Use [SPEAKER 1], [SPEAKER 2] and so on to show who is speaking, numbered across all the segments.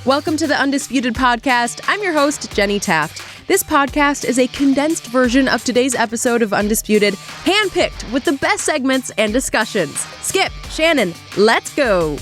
[SPEAKER 1] Welcome to the Undisputed podcast. I'm your host, Jenny Taft. This podcast is a condensed version of today's episode of Undisputed, handpicked with the best segments and discussions. Skip, Shannon, let's go.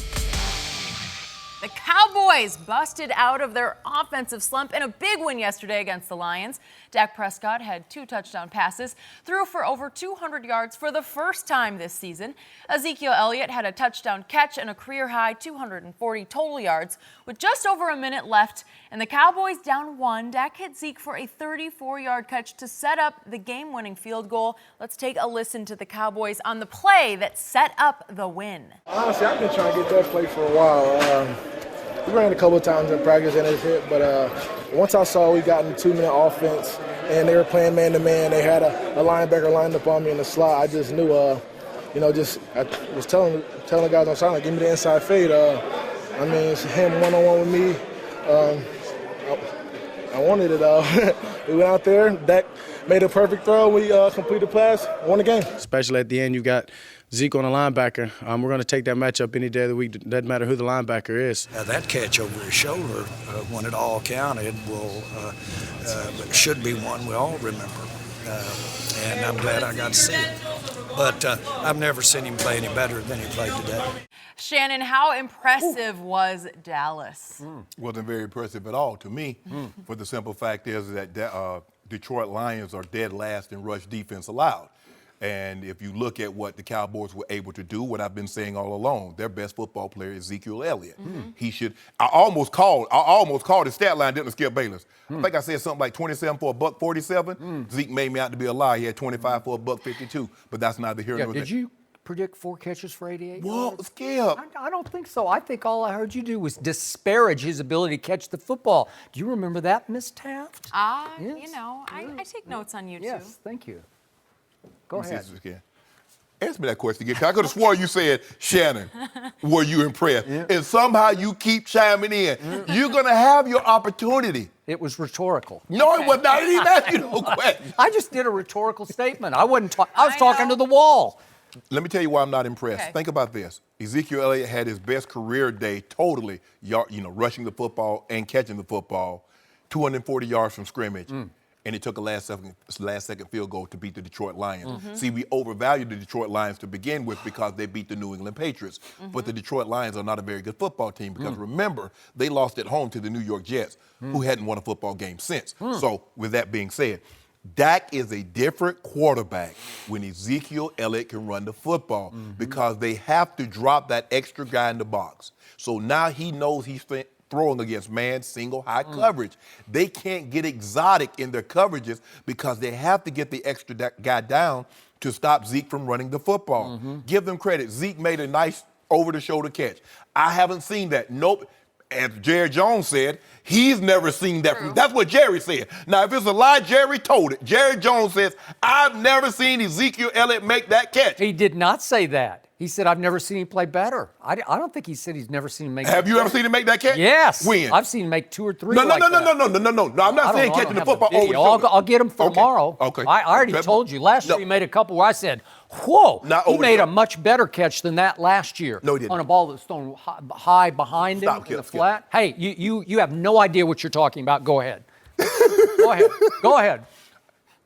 [SPEAKER 2] The Cowboys busted out of their offensive slump in a big win yesterday against the Lions. Dak Prescott had 2 touchdown passes, threw for over 200 yards for the first time this season. Ezekiel Elliott had a touchdown catch and a career-high 240 total yards with just over a minute left. And the Cowboys down 1. Dak hit Zeke for a 34-yard catch to set up the game-winning field goal. Let's take a listen to the Cowboys on the play that set up the win.
[SPEAKER 3] Honestly, I've been trying to get that play for a while. We ran a couple of times in practice and it hit, but once I saw we got in the 2-minute offense and they were playing man-to-man, they had a linebacker lined up on me in the slot, I just knew, I was telling the guys on sideline, give me the inside fade. It's him one-on-one with me. I wanted it. We went out there, Dak made a perfect throw, we completed the pass, won the game.
[SPEAKER 4] Especially at the end, you got Zeke on the linebacker. We're going to take that matchup any day of the week. Doesn't matter who the linebacker is.
[SPEAKER 5] That catch over his shoulder, when it all counted, should be one we all remember. And I'm glad I got to see it. But I've never seen him play any better than he played today.
[SPEAKER 2] Shannon, how impressive was Dallas?
[SPEAKER 6] Wasn't very impressive at all to me. For the simple fact is that Detroit Lions are dead last in rush defense allowed. And if you look at what the Cowboys were able to do, what I've been saying all along, their best football player is Ezekiel Elliott. He should. I almost called his stat line, didn't Skip Bayless. I think I said something like 27 for $147. Zeke made me out to be a liar. He had 25 for $152, but that's neither here nor there.
[SPEAKER 7] Did you predict 4 catches for 88
[SPEAKER 6] Well,
[SPEAKER 7] yards?
[SPEAKER 6] Skip.
[SPEAKER 7] I don't think so. I think all I heard you do was disparage his ability to catch the football. Do you remember that, Miss Taft?
[SPEAKER 2] Yes. I take notes on you, too.
[SPEAKER 7] Yes, thank you. Go ahead.
[SPEAKER 6] Answer me that question again. I could have sworn you said, Shannon, were you impressed? Yeah. And somehow you keep chiming in. You're going to have your opportunity.
[SPEAKER 7] It was rhetorical.
[SPEAKER 6] No, it was not. I didn't even ask you no question.
[SPEAKER 7] I just did a rhetorical statement. I was talking to the wall.
[SPEAKER 6] Let me tell you why I'm not impressed.
[SPEAKER 2] Okay.
[SPEAKER 6] Think about this. Ezekiel Elliott had his best career day totally, rushing the football and catching the football, 240 yards from scrimmage. And it took a last-second field goal to beat the Detroit Lions. See, we overvalued the Detroit Lions to begin with because they beat the New England Patriots. But the Detroit Lions are not a very good football team because, remember, they lost at home to the New York Jets, who hadn't won a football game since. So, with that being said, Dak is a different quarterback when Ezekiel Elliott can run the football because they have to drop that extra guy in the box. So now he knows he's throwing against man, single, high coverage. They can't get exotic in their coverages because they have to get the extra guy down to stop Zeke from running the football. Give them credit. Zeke made a nice over-the-shoulder catch. I haven't seen that. Nope. As Jerry Jones said, he's never seen that. That's what Jerry said. Now, if it's a lie, Jerry told it. Jerry Jones says, I've never seen Ezekiel Elliott make that catch.
[SPEAKER 7] He did not say that. He said, I've never seen him play better. I don't think he said he's never seen him make
[SPEAKER 6] Have you ever seen him make that catch?
[SPEAKER 7] Yes.
[SPEAKER 6] When?
[SPEAKER 7] I've seen him make 2 or 3
[SPEAKER 6] No,
[SPEAKER 7] like that.
[SPEAKER 6] No, I'm not saying catching the football over the shoulder.
[SPEAKER 7] I'll get him for tomorrow.
[SPEAKER 6] Okay.
[SPEAKER 7] I already told you. Last year he made a couple where I said, whoa, he made a much better catch than that last year.
[SPEAKER 6] No, he didn't.
[SPEAKER 7] On a ball that's thrown high behind him in the flat. Hey, you have no idea what you're talking about. Go ahead. Go ahead.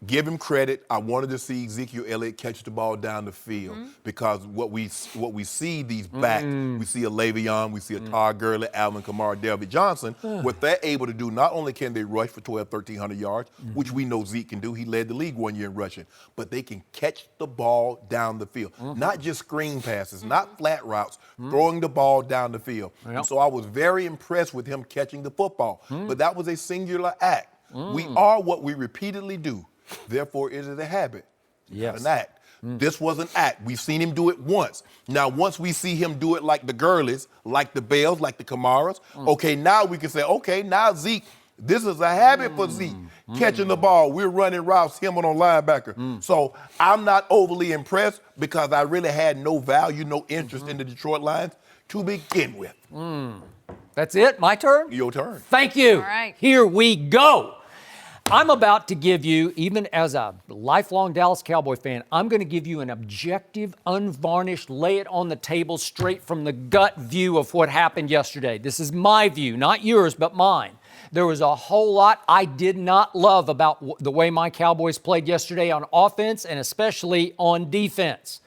[SPEAKER 6] Give him credit. I wanted to see Ezekiel Elliott catch the ball down the field because what we see these backs, we see a Le'Veon, we see a Todd Gurley, Alvin Kamara, David Johnson. What they're able to do, not only can they rush for 1,300 yards, which we know Zeke can do. He led the league 1 year in rushing. But they can catch the ball down the field. Not just screen passes, not flat routes, throwing the ball down the field. And so I was very impressed with him catching the football. But that was a singular act. We are what we repeatedly do. Therefore, it is a habit, not an act. This was an act. We've seen him do it once. Now, once we see him do it like the Gurleys, like the Bells, like the Kamaras, okay, now we can say, okay, now Zeke, this is a habit for Zeke. Catching the ball, we're running routes, him on linebacker. So I'm not overly impressed because I really had no value, no interest in the Detroit Lions to begin with.
[SPEAKER 7] That's it? My turn?
[SPEAKER 6] Your turn.
[SPEAKER 7] Thank you.
[SPEAKER 2] All right.
[SPEAKER 7] Here we go. I'm about to give you, even as a lifelong Dallas Cowboy fan, I'm going to give you an objective, unvarnished, lay it on the table straight from the gut view of what happened yesterday. This is my view, not yours, but mine. There was a whole lot I did not love about the way my Cowboys played yesterday on offense and especially on defense.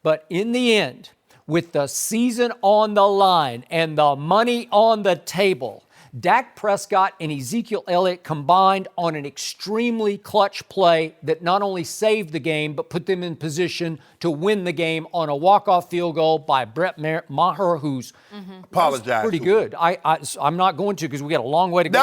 [SPEAKER 7] But in the end, with the season on the line and the money on the table, Dak Prescott and Ezekiel Elliott combined on an extremely clutch play that not only saved the game, but put them in position to win the game on a walk-off field goal by Brett Maher, who's pretty good. I'm not going to because we got a long way to go.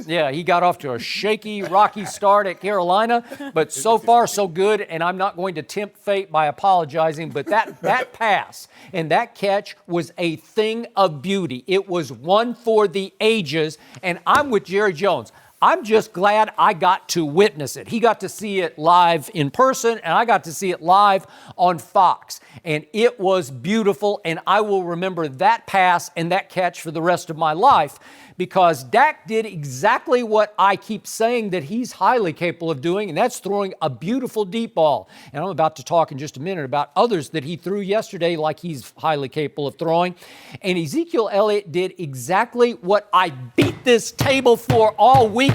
[SPEAKER 7] Yeah, he got off to a shaky, rocky start at Carolina, but so far so good, and I'm not going to tempt fate by apologizing, but that pass and that catch was a thing of beauty. It was one for the ages, and I'm with Jerry Jones. I'm just glad I got to witness it. He got to see it live in person, and I got to see it live on Fox. And it was beautiful, and I will remember that pass and that catch for the rest of my life because Dak did exactly what I keep saying that he's highly capable of doing, and that's throwing a beautiful deep ball. And I'm about to talk in just a minute about others that he threw yesterday like he's highly capable of throwing. And Ezekiel Elliott did exactly what I beat this table for all week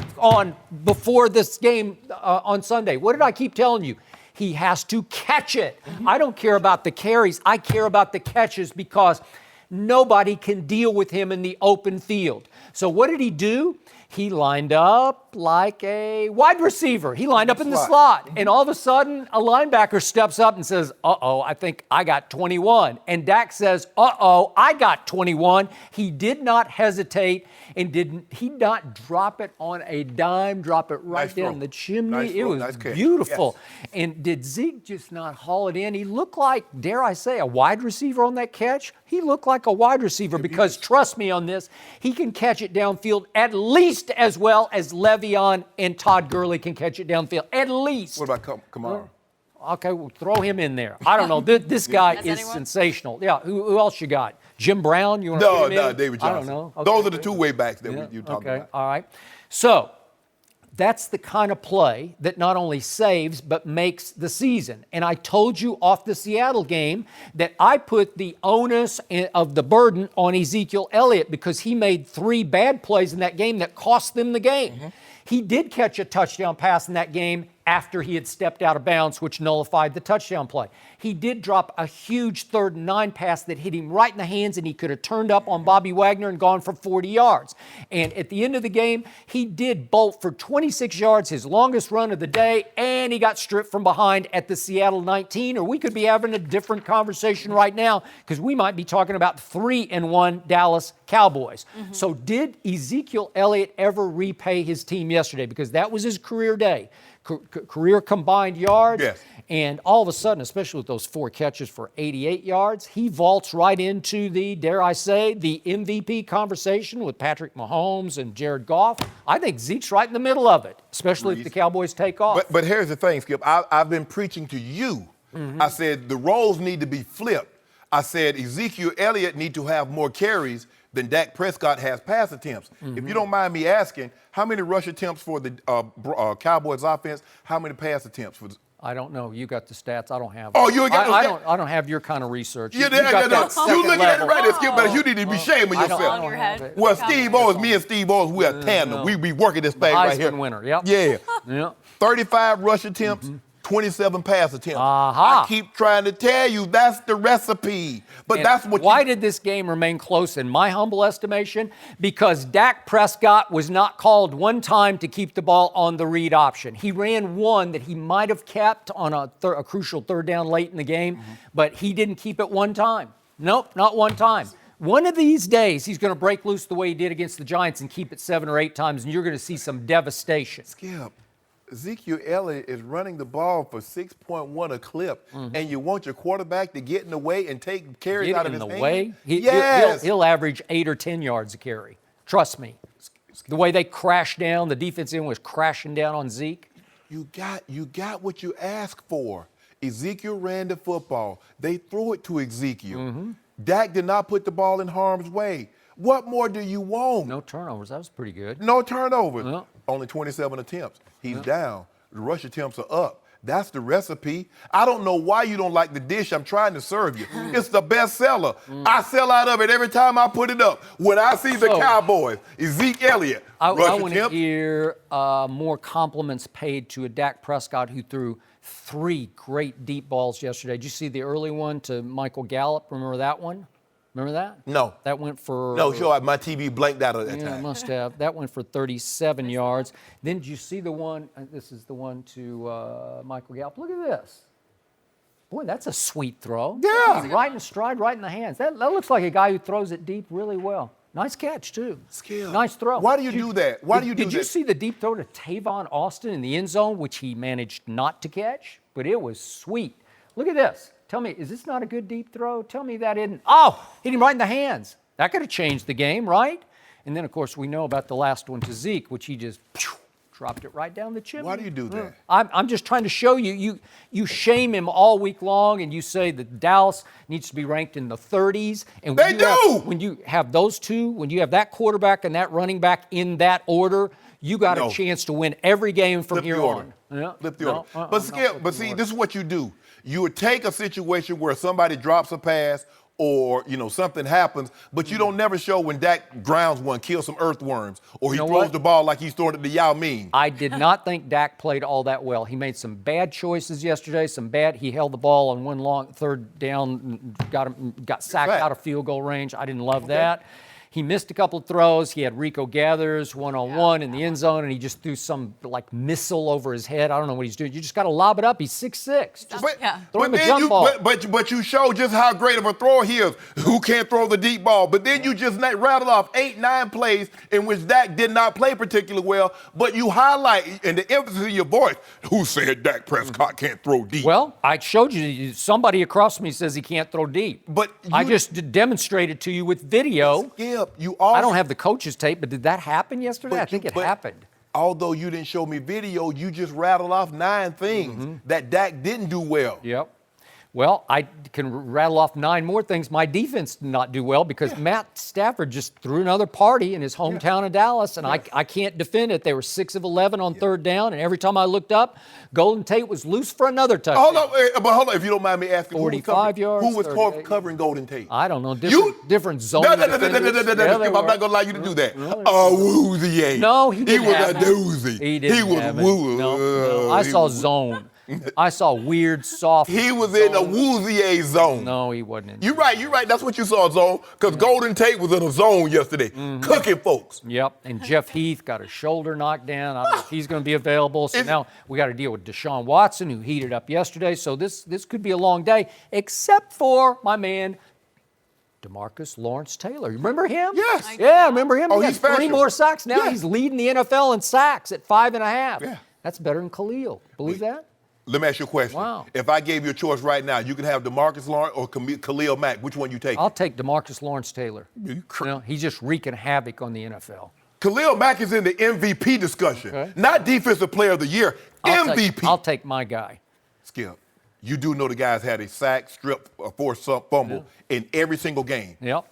[SPEAKER 7] before this game on Sunday. What did I keep telling you? He has to catch it. I don't care about the carries. I care about the catches because nobody can deal with him in the open field. So what did he do? He lined up like a wide receiver. He lined up in the slot. And all of a sudden, a linebacker steps up and says, uh-oh, I think I got 21. And Dak says, uh-oh, I got 21. He did not hesitate and did not drop it on a dime, drop it right down the chimney. It was beautiful. Yes. And did Zeke just not haul it in? He looked like, dare I say, a wide receiver on that catch. He looked like a wide receiver because, trust me on this, he can catch it downfield at least as well as Le'Veon and Todd Gurley can catch it downfield. At least.
[SPEAKER 6] What about Kamara?
[SPEAKER 7] Okay, we'll throw him in there. I don't know. This guy is sensational. Yeah, who else you got? Jim Brown? You want to put him in?
[SPEAKER 6] David Johnson.
[SPEAKER 7] I don't know. Okay.
[SPEAKER 6] Those are the two-way backs that you talked about.
[SPEAKER 7] All right. So that's the kind of play that not only saves but makes the season. And I told you off the Seattle game that I put the onus of the burden on Ezekiel Elliott because he made 3 bad plays in that game that cost them the game. Mm-hmm. He did catch a touchdown pass in that game after he had stepped out of bounds, which nullified the touchdown play. He did drop a huge 3rd and 9 pass that hit him right in the hands, and he could have turned up on Bobby Wagner and gone for 40 yards. And at the end of the game, he did bolt for 26 yards, his longest run of the day, and he got stripped from behind at the Seattle 19, or we could be having a different conversation right now because we might be talking about 3-1 Dallas Cowboys. Mm-hmm. So did Ezekiel Elliott ever repay his team yesterday? Because that was his career day. Career combined yards, yes. And all of a sudden, especially with those 4 catches for 88 yards, he vaults right into the, dare I say, the MVP conversation with Patrick Mahomes and Jared Goff. I think Zeke's right in the middle of it, especially if the Cowboys take off.
[SPEAKER 6] But here's the thing, Skip. I've been preaching to you. Mm-hmm. I said the roles need to be flipped. I said Ezekiel Elliott need to have more carries than Dak Prescott has pass attempts. Mm-hmm. If you don't mind me asking, how many rush attempts for the Cowboys offense? How many pass attempts for?
[SPEAKER 7] I don't know. You got the stats. I don't have.
[SPEAKER 6] Oh, you got those stats?
[SPEAKER 7] I don't have your kind of research.
[SPEAKER 6] You looking at it right there, Skip. But you need to be shaming yourself.
[SPEAKER 2] I don't have it.
[SPEAKER 6] Well, Steve Owens, me and Steve Owens, we are tandem. We be working this thing right here.
[SPEAKER 7] Heisman winner. Yep.
[SPEAKER 6] Yeah.
[SPEAKER 7] Yep.
[SPEAKER 6] 35 rush attempts. Mm-hmm. 27 pass attempts.
[SPEAKER 7] Uh-huh.
[SPEAKER 6] I keep trying to tell you that's the recipe. But and that's what.
[SPEAKER 7] Why did this game remain close in my humble estimation? Because Dak Prescott was not called one time to keep the ball on the read option. He ran one that he might have kept on a crucial 3rd down late in the game, but he didn't keep it one time. Nope, not one time. One of these days, he's going to break loose the way he did against the Giants and keep it 7 or 8 times, and you're going to see some devastation.
[SPEAKER 6] Skip. Ezekiel Elliott is running the ball for 6.1 a clip, and you want your quarterback to get in the way and take carries out of his hand?
[SPEAKER 7] Way? Yes. He'll average 8 or 10 yards a carry. Trust me. The way they crashed down, the defense was crashing down on Zeke.
[SPEAKER 6] You got what you asked for. Ezekiel ran the football. They threw it to Ezekiel. Mm-hmm. Dak did not put the ball in harm's way. What more do you want?
[SPEAKER 7] No turnovers. That was pretty good.
[SPEAKER 6] No turnovers.
[SPEAKER 7] Yeah.
[SPEAKER 6] Only 27 attempts. He's down. The rush attempts are up. That's the recipe. I don't know why you don't like the dish I'm trying to serve you. It's the best seller. I sell out of it every time I put it up. When I see the Cowboys, Zeke, Elliott,
[SPEAKER 7] I
[SPEAKER 6] rush
[SPEAKER 7] want to
[SPEAKER 6] attempts.
[SPEAKER 7] hear more compliments paid to a Dak Prescott who threw 3 great deep balls yesterday. Did you see the early one to Michael Gallup? Remember that one? Remember that?
[SPEAKER 6] No.
[SPEAKER 7] That went for...
[SPEAKER 6] No, sure, my TV blanked out at that
[SPEAKER 7] Yeah, it
[SPEAKER 6] time.
[SPEAKER 7] must have. That went for 37 yards. Then did you see the one, this is the one to Michael Gallup. Look at this. Boy, that's a sweet throw.
[SPEAKER 6] Yeah.
[SPEAKER 7] Right in stride, right in the hands. That looks like a guy who throws it deep really well. Nice catch, too.
[SPEAKER 6] Skill.
[SPEAKER 7] Nice throw.
[SPEAKER 6] Why do you do that? Why do you do that?
[SPEAKER 7] Did you see the deep throw to Tavon Austin in the end zone, which he managed not to catch? But it was sweet. Look at this. Tell me, is this not a good deep throw? Tell me that isn't. Oh, hit him right in the hands. That could have changed the game, right? And then, of course, we know about the last one to Zeke, which he just dropped it right down the chimney.
[SPEAKER 6] Why do you do that?
[SPEAKER 7] I'm just trying to show you. You shame him all week long, and you say that Dallas needs to be ranked in the 30s. And when when you have those two, when you have that quarterback and that running back in that order, you got a chance to win every game from here on. Yeah.
[SPEAKER 6] Flip the order. But see, this is what you do. You would take a situation where somebody drops a pass or, something happens, but you don't never show when Dak grounds one, kills some earthworms, or he throws the ball like he's throwing it to Yao Ming.
[SPEAKER 7] I did not think Dak played all that well. He made some bad choices yesterday, he held the ball on one long third down, got sacked out of field goal range. I didn't love that. He missed a couple of throws. He had Rico Gathers one-on-one in the end zone, and he just threw some missile over his head. I don't know what he's doing. You just got to lob it up. He's 6'6". Throw him a jump ball.
[SPEAKER 6] But you show just how great of a thrower he is. Who can't throw the deep ball? But then you just rattled off 8-9 plays in which Dak did not play particularly well. But you highlight, and the emphasis in your voice, who said Dak Prescott can't throw deep?
[SPEAKER 7] Well, I showed you. Somebody across from me says he can't throw deep.
[SPEAKER 6] But
[SPEAKER 7] I just demonstrated to you with video.
[SPEAKER 6] I
[SPEAKER 7] don't have the coach's tape, but did that happen yesterday? I think it happened.
[SPEAKER 6] Although you didn't show me video, you just rattled off 9 things that Dak didn't do well.
[SPEAKER 7] Yep. Well, I can rattle off 9 more things my defense did not do well because Matt Stafford just threw another party in his hometown of Dallas, and I can't defend it. They were 6 of 11 on third down, and every time I looked up, Golden Tate was loose for another touchdown.
[SPEAKER 6] Hold on, if you don't mind me asking,
[SPEAKER 7] 45 yards.
[SPEAKER 6] Who was covering Golden Tate?
[SPEAKER 7] I don't know. Different zone.
[SPEAKER 6] I'm not going to allow you to do that. Woozy.
[SPEAKER 7] No, he didn't.
[SPEAKER 6] He was a doozy.
[SPEAKER 7] He was woo. No, I saw zone. I saw weird, soft.
[SPEAKER 6] He was in a Woozy zone.
[SPEAKER 7] No, he wasn't in.
[SPEAKER 6] You're right. That's what you saw, zone. Because Golden Tate was in a zone yesterday, cooking folks.
[SPEAKER 7] Yep. And Jeff Heath got a shoulder knocked down. I don't know if he's going to be available. So now we got to deal with Deshaun Watson, who heated up yesterday. So this could be a long day, except for my man, DeMarcus Lawrence Taylor. You remember him?
[SPEAKER 6] Yes.
[SPEAKER 7] Yeah, remember him?
[SPEAKER 6] Oh,
[SPEAKER 7] he
[SPEAKER 6] he's
[SPEAKER 7] got 3
[SPEAKER 6] special.
[SPEAKER 7] more sacks. Now he's leading the NFL in sacks at 5.5.
[SPEAKER 6] Yeah.
[SPEAKER 7] That's better than Khalil. Believe that?
[SPEAKER 6] Let me ask you a question.
[SPEAKER 7] Wow.
[SPEAKER 6] If I gave you a choice right now, you could have DeMarcus Lawrence or Khalil Mack. Which one you take?
[SPEAKER 7] I'll take DeMarcus Lawrence Taylor. He's just wreaking havoc on the NFL.
[SPEAKER 6] Khalil Mack is in the MVP discussion, not Defensive Player of the Year, MVP.
[SPEAKER 7] I'll take my guy.
[SPEAKER 6] Skip, you do know the guy's had a sack, strip, a forced fumble in every single game.
[SPEAKER 7] Yep.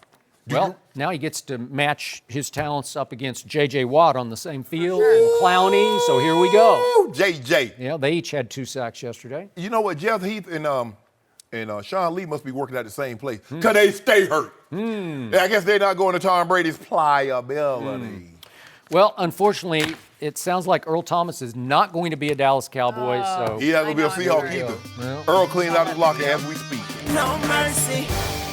[SPEAKER 7] Now he gets to match his talents up against J.J. Watt on the same field and Clowney, so here we go.
[SPEAKER 6] J.J.
[SPEAKER 7] Yeah, they each had 2 sacks yesterday.
[SPEAKER 6] You know what, Jeff Heath and Sean Lee must be working at the same place because they stay hurt. I guess they're not going to Tom Brady's pliability.
[SPEAKER 7] Well, unfortunately, it sounds like Earl Thomas is not going to be a Dallas Cowboy. So
[SPEAKER 6] He's not going to be a Seahawk either. Earl cleans out his locker as we speak.
[SPEAKER 2] No mercy.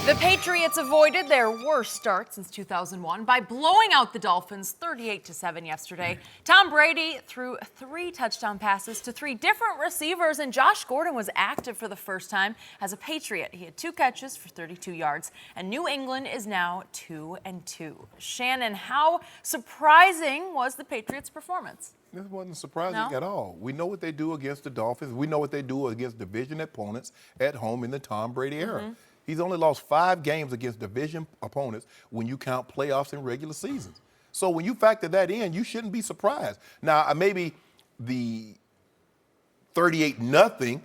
[SPEAKER 2] The Patriots avoided their worst start since 2001 by blowing out the Dolphins 38-7 yesterday. Tom Brady threw 3 touchdown passes to 3 different receivers, and Josh Gordon was active for the first time as a Patriot. He had 2 catches for 32 yards, and New England is now 2-2. Shannon, how surprising was the Patriots' performance?
[SPEAKER 6] This wasn't surprising at all. We know what they do against the Dolphins. We know what they do against division opponents at home in the Tom Brady era. He's only lost 5 games against division opponents when you count playoffs and regular seasons. So when you factor that in, you shouldn't be surprised. Now, maybe the 38-0,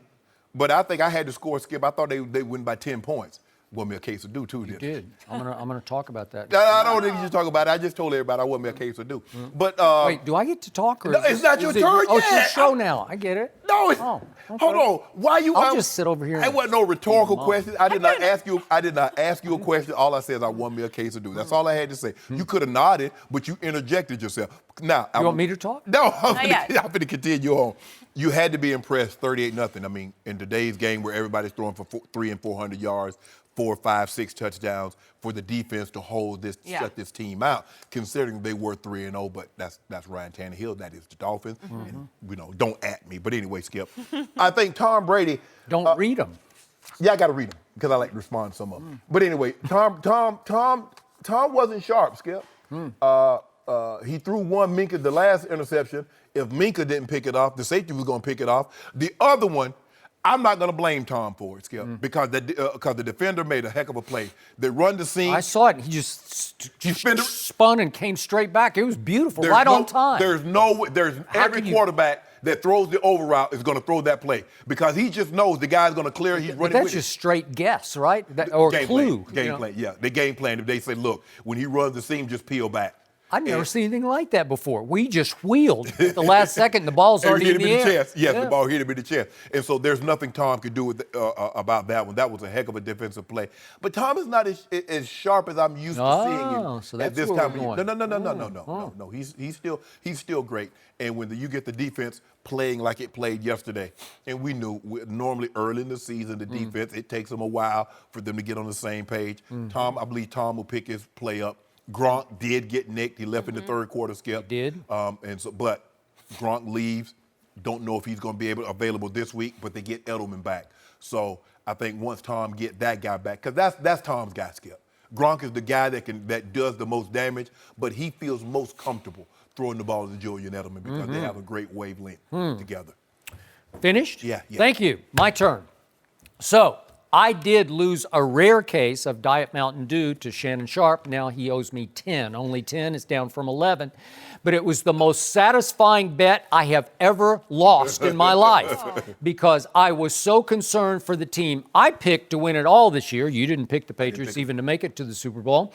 [SPEAKER 6] but I think I had to score, Skip. I thought they win by 10 points. won me a case of dew too.
[SPEAKER 7] You did. I'm gonna talk about that.
[SPEAKER 6] I don't think you should talk about it. I just told everybody I won me a case of dew. But
[SPEAKER 7] wait, do I get to talk? Or
[SPEAKER 6] no, it's not your turn
[SPEAKER 7] Oh,
[SPEAKER 6] yet.
[SPEAKER 7] it's your show now. I get it.
[SPEAKER 6] No, it's,
[SPEAKER 7] okay.
[SPEAKER 6] hold on. Why you?
[SPEAKER 7] I'll just sit over here.
[SPEAKER 6] It wasn't no rhetorical question. I did not ask you. I did not ask you a question. All I said is I won me a case of dew. That's all I had to say. You could have nodded, but you interjected yourself. Now,
[SPEAKER 7] you want me to talk?
[SPEAKER 6] No, I'm going to continue on. You had to be impressed. 38-0. I mean, in today's game where everybody's throwing for 300 and 400 yards, 4, 5, 6 touchdowns, for the defense to hold this, shut this team out, considering they were 3-0. But that's Ryan Tannehill. That is the Dolphins. And don't at me. But anyway, Skip, I think Tom Brady.
[SPEAKER 7] Don't read them.
[SPEAKER 6] Yeah, I got to read them because I like to respond to some of them. But anyway, Tom wasn't sharp, Skip. He threw one Minka, the last interception. If Minka didn't pick it off, the safety was going to pick it off. The other one, I'm not going to blame Tom for it, Skip, because the defender made a heck of a play. They run the seam.
[SPEAKER 7] I saw it. He just spun and came straight back. It was beautiful, on time.
[SPEAKER 6] There's every quarterback that throws the over route is going to throw that play because he just knows the guy's going to clear. He's running.
[SPEAKER 7] That's just straight guess, right? Or
[SPEAKER 6] game
[SPEAKER 7] clue.
[SPEAKER 6] Game plan. Yeah, the game plan. If they say, look, when he runs the seam, just peel back.
[SPEAKER 7] I've never seen anything like that before. We just wheeled at the last second. The ball's already in the air.
[SPEAKER 6] Chest. Yes, the ball hit him in the chest. And so there's nothing Tom could do about that one. That was a heck of a defensive play. But Tom is not as sharp as I'm used to seeing him at this time. No. He's still great. And when you get the defense playing like it played yesterday, and we knew normally early in the season, the defense, it takes them a while for them to get on the same page. I believe Tom will pick his play up. Gronk did get nicked. He left in the third quarter, Skip.
[SPEAKER 7] He did.
[SPEAKER 6] But Gronk leaves. Don't know if he's going to be available this week, but they get Edelman back. So I think once Tom get that guy back, because that's Tom's guy, Skip. Gronk is the guy that does the most damage, but he feels most comfortable throwing the ball to Julian Edelman because they have a great wavelength together.
[SPEAKER 7] Finished?
[SPEAKER 6] Yeah.
[SPEAKER 7] Thank you. My turn. So I did lose a rare case of Diet Mountain Dew to Shannon Sharpe. Now he owes me 10. Only 10. It's down from 11. But it was the most satisfying bet I have ever lost in my life because I was so concerned for the team I picked to win it all this year. You didn't pick the Patriots even to make it to the Super Bowl.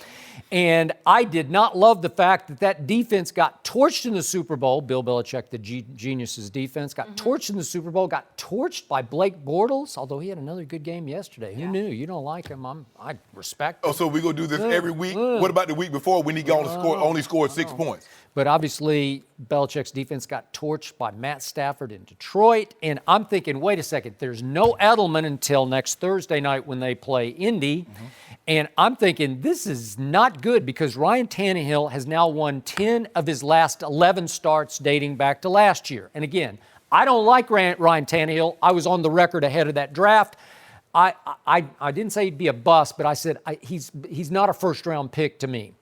[SPEAKER 7] And I did not love the fact that defense got torched in the Super Bowl. Bill Belichick, the genius's defense, got torched in the Super Bowl, got torched by Blake Bortles, although he had another good game yesterday. Who knew? You don't like him. I respect him.
[SPEAKER 6] Oh, so we're going to do this every week? What about the week before when he only scored 6 points?
[SPEAKER 7] But obviously, Belichick's defense got torched by Matt Stafford in Detroit. And I'm thinking, wait a second, there's no Edelman until next Thursday night when they play Indy. And I'm thinking, this is not good because Ryan Tannehill has now won 10 of his last 11 starts dating back to last year. And again, I don't like Ryan Tannehill. I was on the record ahead of that draft. I didn't say he'd be a bust, but I said he's not a first-round pick to me.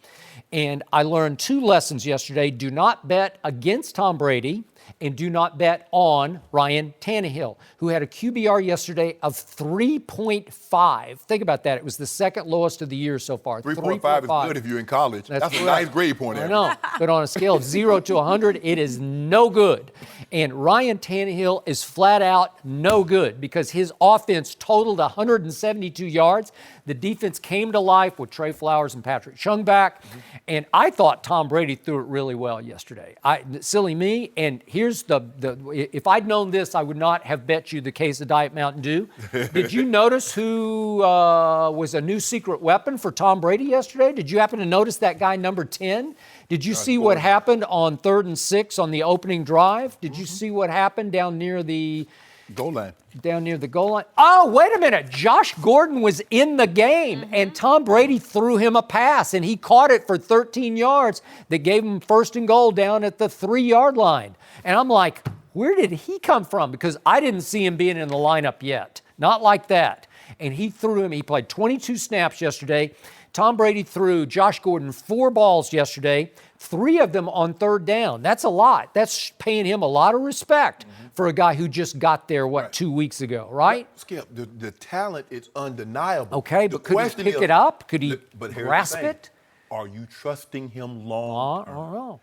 [SPEAKER 7] And I learned 2 lessons yesterday. Do not bet against Tom Brady and do not bet on Ryan Tannehill, who had a QBR yesterday of 3.5. Think about that. It was the second lowest of the year so far.
[SPEAKER 6] 3.5 is good if you're in college. That's a nice grade point.
[SPEAKER 7] I know. But on a scale of 0 to 100, it is no good. And Ryan Tannehill is flat out no good because his offense totaled 172 yards. The defense came to life with Trey Flowers and Patrick Chung back. And I thought Tom Brady threw it really well yesterday. Silly me. And here's if I'd known this, I would not have bet you the case of Diet Mountain Dew. Did you notice who was a new secret weapon for Tom Brady yesterday? Did you happen to notice that guy number 10? Did you see what happened on 3rd and 6 on the opening drive? Did you see what happened down near the
[SPEAKER 6] goal line?
[SPEAKER 7] Down near the goal line. Oh, wait a minute. Josh Gordon was in the game, and Tom Brady threw him a pass, and he caught it for 13 yards that gave him 1st and goal down at the 3-yard line. And I'm like, where did he come from? Because I didn't see him being in the lineup yet. Not like that. And he threw him. He played 22 snaps yesterday. Tom Brady threw Josh Gordon 4 balls yesterday, 3 of them on 3rd down. That's a lot. That's paying him a lot of respect for a guy who just got there, 2 weeks ago, right?
[SPEAKER 6] Skip, the talent is undeniable.
[SPEAKER 7] Okay, but could he pick it up? Could he grasp it?
[SPEAKER 6] Are you trusting him long term?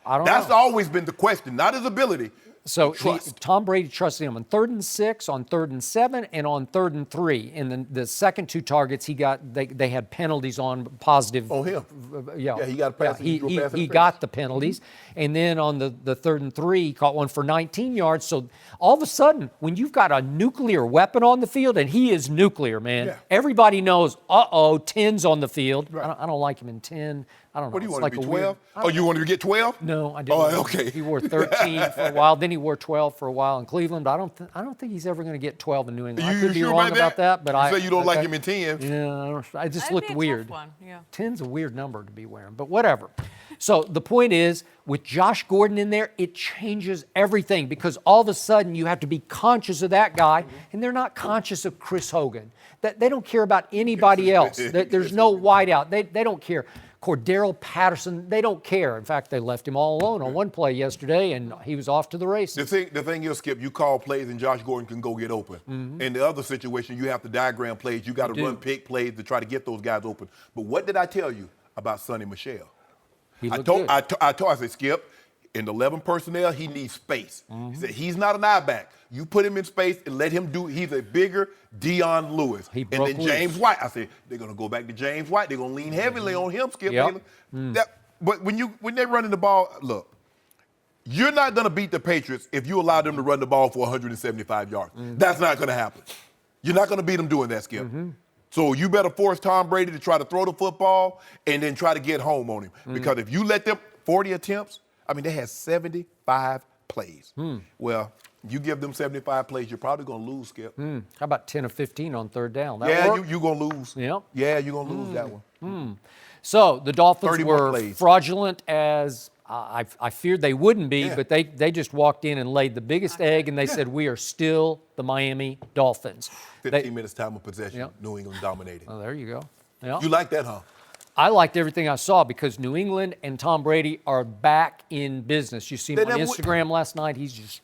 [SPEAKER 7] I don't know.
[SPEAKER 6] That's always been the question, not his ability.
[SPEAKER 7] So
[SPEAKER 6] Trust.
[SPEAKER 7] Tom Brady trusted him on 3rd and 6, on 3rd and 7, and on 3rd and 3. And the second 2 targets he got, they had penalties on positive.
[SPEAKER 6] On him.
[SPEAKER 7] Yeah,
[SPEAKER 6] he got a pass.
[SPEAKER 7] He
[SPEAKER 6] threw a pass in the face.
[SPEAKER 7] got the penalties. And then on the 3rd and 3, he caught one for 19 yards. So all of a sudden, when you've got a nuclear weapon on the field, and he is nuclear, man,
[SPEAKER 6] Yeah.
[SPEAKER 7] everybody knows, 10's on the field.
[SPEAKER 6] Right.
[SPEAKER 7] I don't like him in 10. I don't know.
[SPEAKER 6] What do you
[SPEAKER 7] It's
[SPEAKER 6] want to be,
[SPEAKER 7] a weird-
[SPEAKER 6] 12? You wanted to get 12?
[SPEAKER 7] No, I didn't.
[SPEAKER 6] Oh, okay.
[SPEAKER 7] He wore 13 for a while. Then he wore 12 for a while in Cleveland. I don't think he's ever going to get 12 in New England. I
[SPEAKER 6] You
[SPEAKER 7] could be
[SPEAKER 6] sure
[SPEAKER 7] wrong
[SPEAKER 6] about
[SPEAKER 7] about that, but
[SPEAKER 6] you say you don't like him in 10.
[SPEAKER 7] Yeah, I just
[SPEAKER 2] That'd
[SPEAKER 7] looked
[SPEAKER 2] be a tough
[SPEAKER 7] weird.
[SPEAKER 2] one, yeah.
[SPEAKER 7] 10's a weird number to be wearing, but whatever. So the point is, with Josh Gordon in there, it changes everything because all of a sudden you have to be conscious of that guy, and they're not conscious of Chris Hogan. They don't care about anybody else. There's no wideout. They don't care. Cordero Patterson, they don't care. In fact, they left him all alone on one play yesterday, and he was off to the races.
[SPEAKER 6] The thing is, Skip, you call plays and Josh Gordon can go get open. In the other situation, you have to diagram plays. You got to run pick plays to try to get those guys open. But what did I tell you about Sonny Michel?
[SPEAKER 7] He looked good.
[SPEAKER 6] I said, Skip, in 11 personnel, he needs space. He said, he's not an I-back. You put him in space and let him do, he's a bigger Deion Lewis.
[SPEAKER 7] He
[SPEAKER 6] And
[SPEAKER 7] broke
[SPEAKER 6] then
[SPEAKER 7] loose.
[SPEAKER 6] James White, I said, they're going to go back to James White. They're going to lean heavily on him, Skip
[SPEAKER 7] Yep.
[SPEAKER 6] Bayless. But when they're running the ball, look, you're not going to beat the Patriots if you allow them to run the ball for 175 yards. That's not going to happen. You're not going to beat them doing that, Skip. So you better force Tom Brady to try to throw the football and then try to get home on him. Because if you let them 40 attempts, I mean, they had 75 plays. Well, you give them 75 plays, you're probably going to lose, Skip.
[SPEAKER 7] How about 10 or 15 on 3rd down? That
[SPEAKER 6] Yeah,
[SPEAKER 7] work?
[SPEAKER 6] you're going to lose.
[SPEAKER 7] Yep.
[SPEAKER 6] Yeah, you're going to lose that one.
[SPEAKER 7] So the Dolphins
[SPEAKER 6] 31
[SPEAKER 7] were
[SPEAKER 6] plays.
[SPEAKER 7] fraudulent as I feared they wouldn't be, but they just walked in and laid the biggest egg, and they said, we are still the Miami Dolphins.
[SPEAKER 6] 15 minutes time of possession,
[SPEAKER 7] Yep.
[SPEAKER 6] New England dominated.
[SPEAKER 7] Oh, there you go. Yeah.
[SPEAKER 6] You like that, huh?
[SPEAKER 7] I liked everything I saw because New England and Tom Brady are back in business. You see him
[SPEAKER 6] They
[SPEAKER 7] on
[SPEAKER 6] never
[SPEAKER 7] Instagram last night. He's just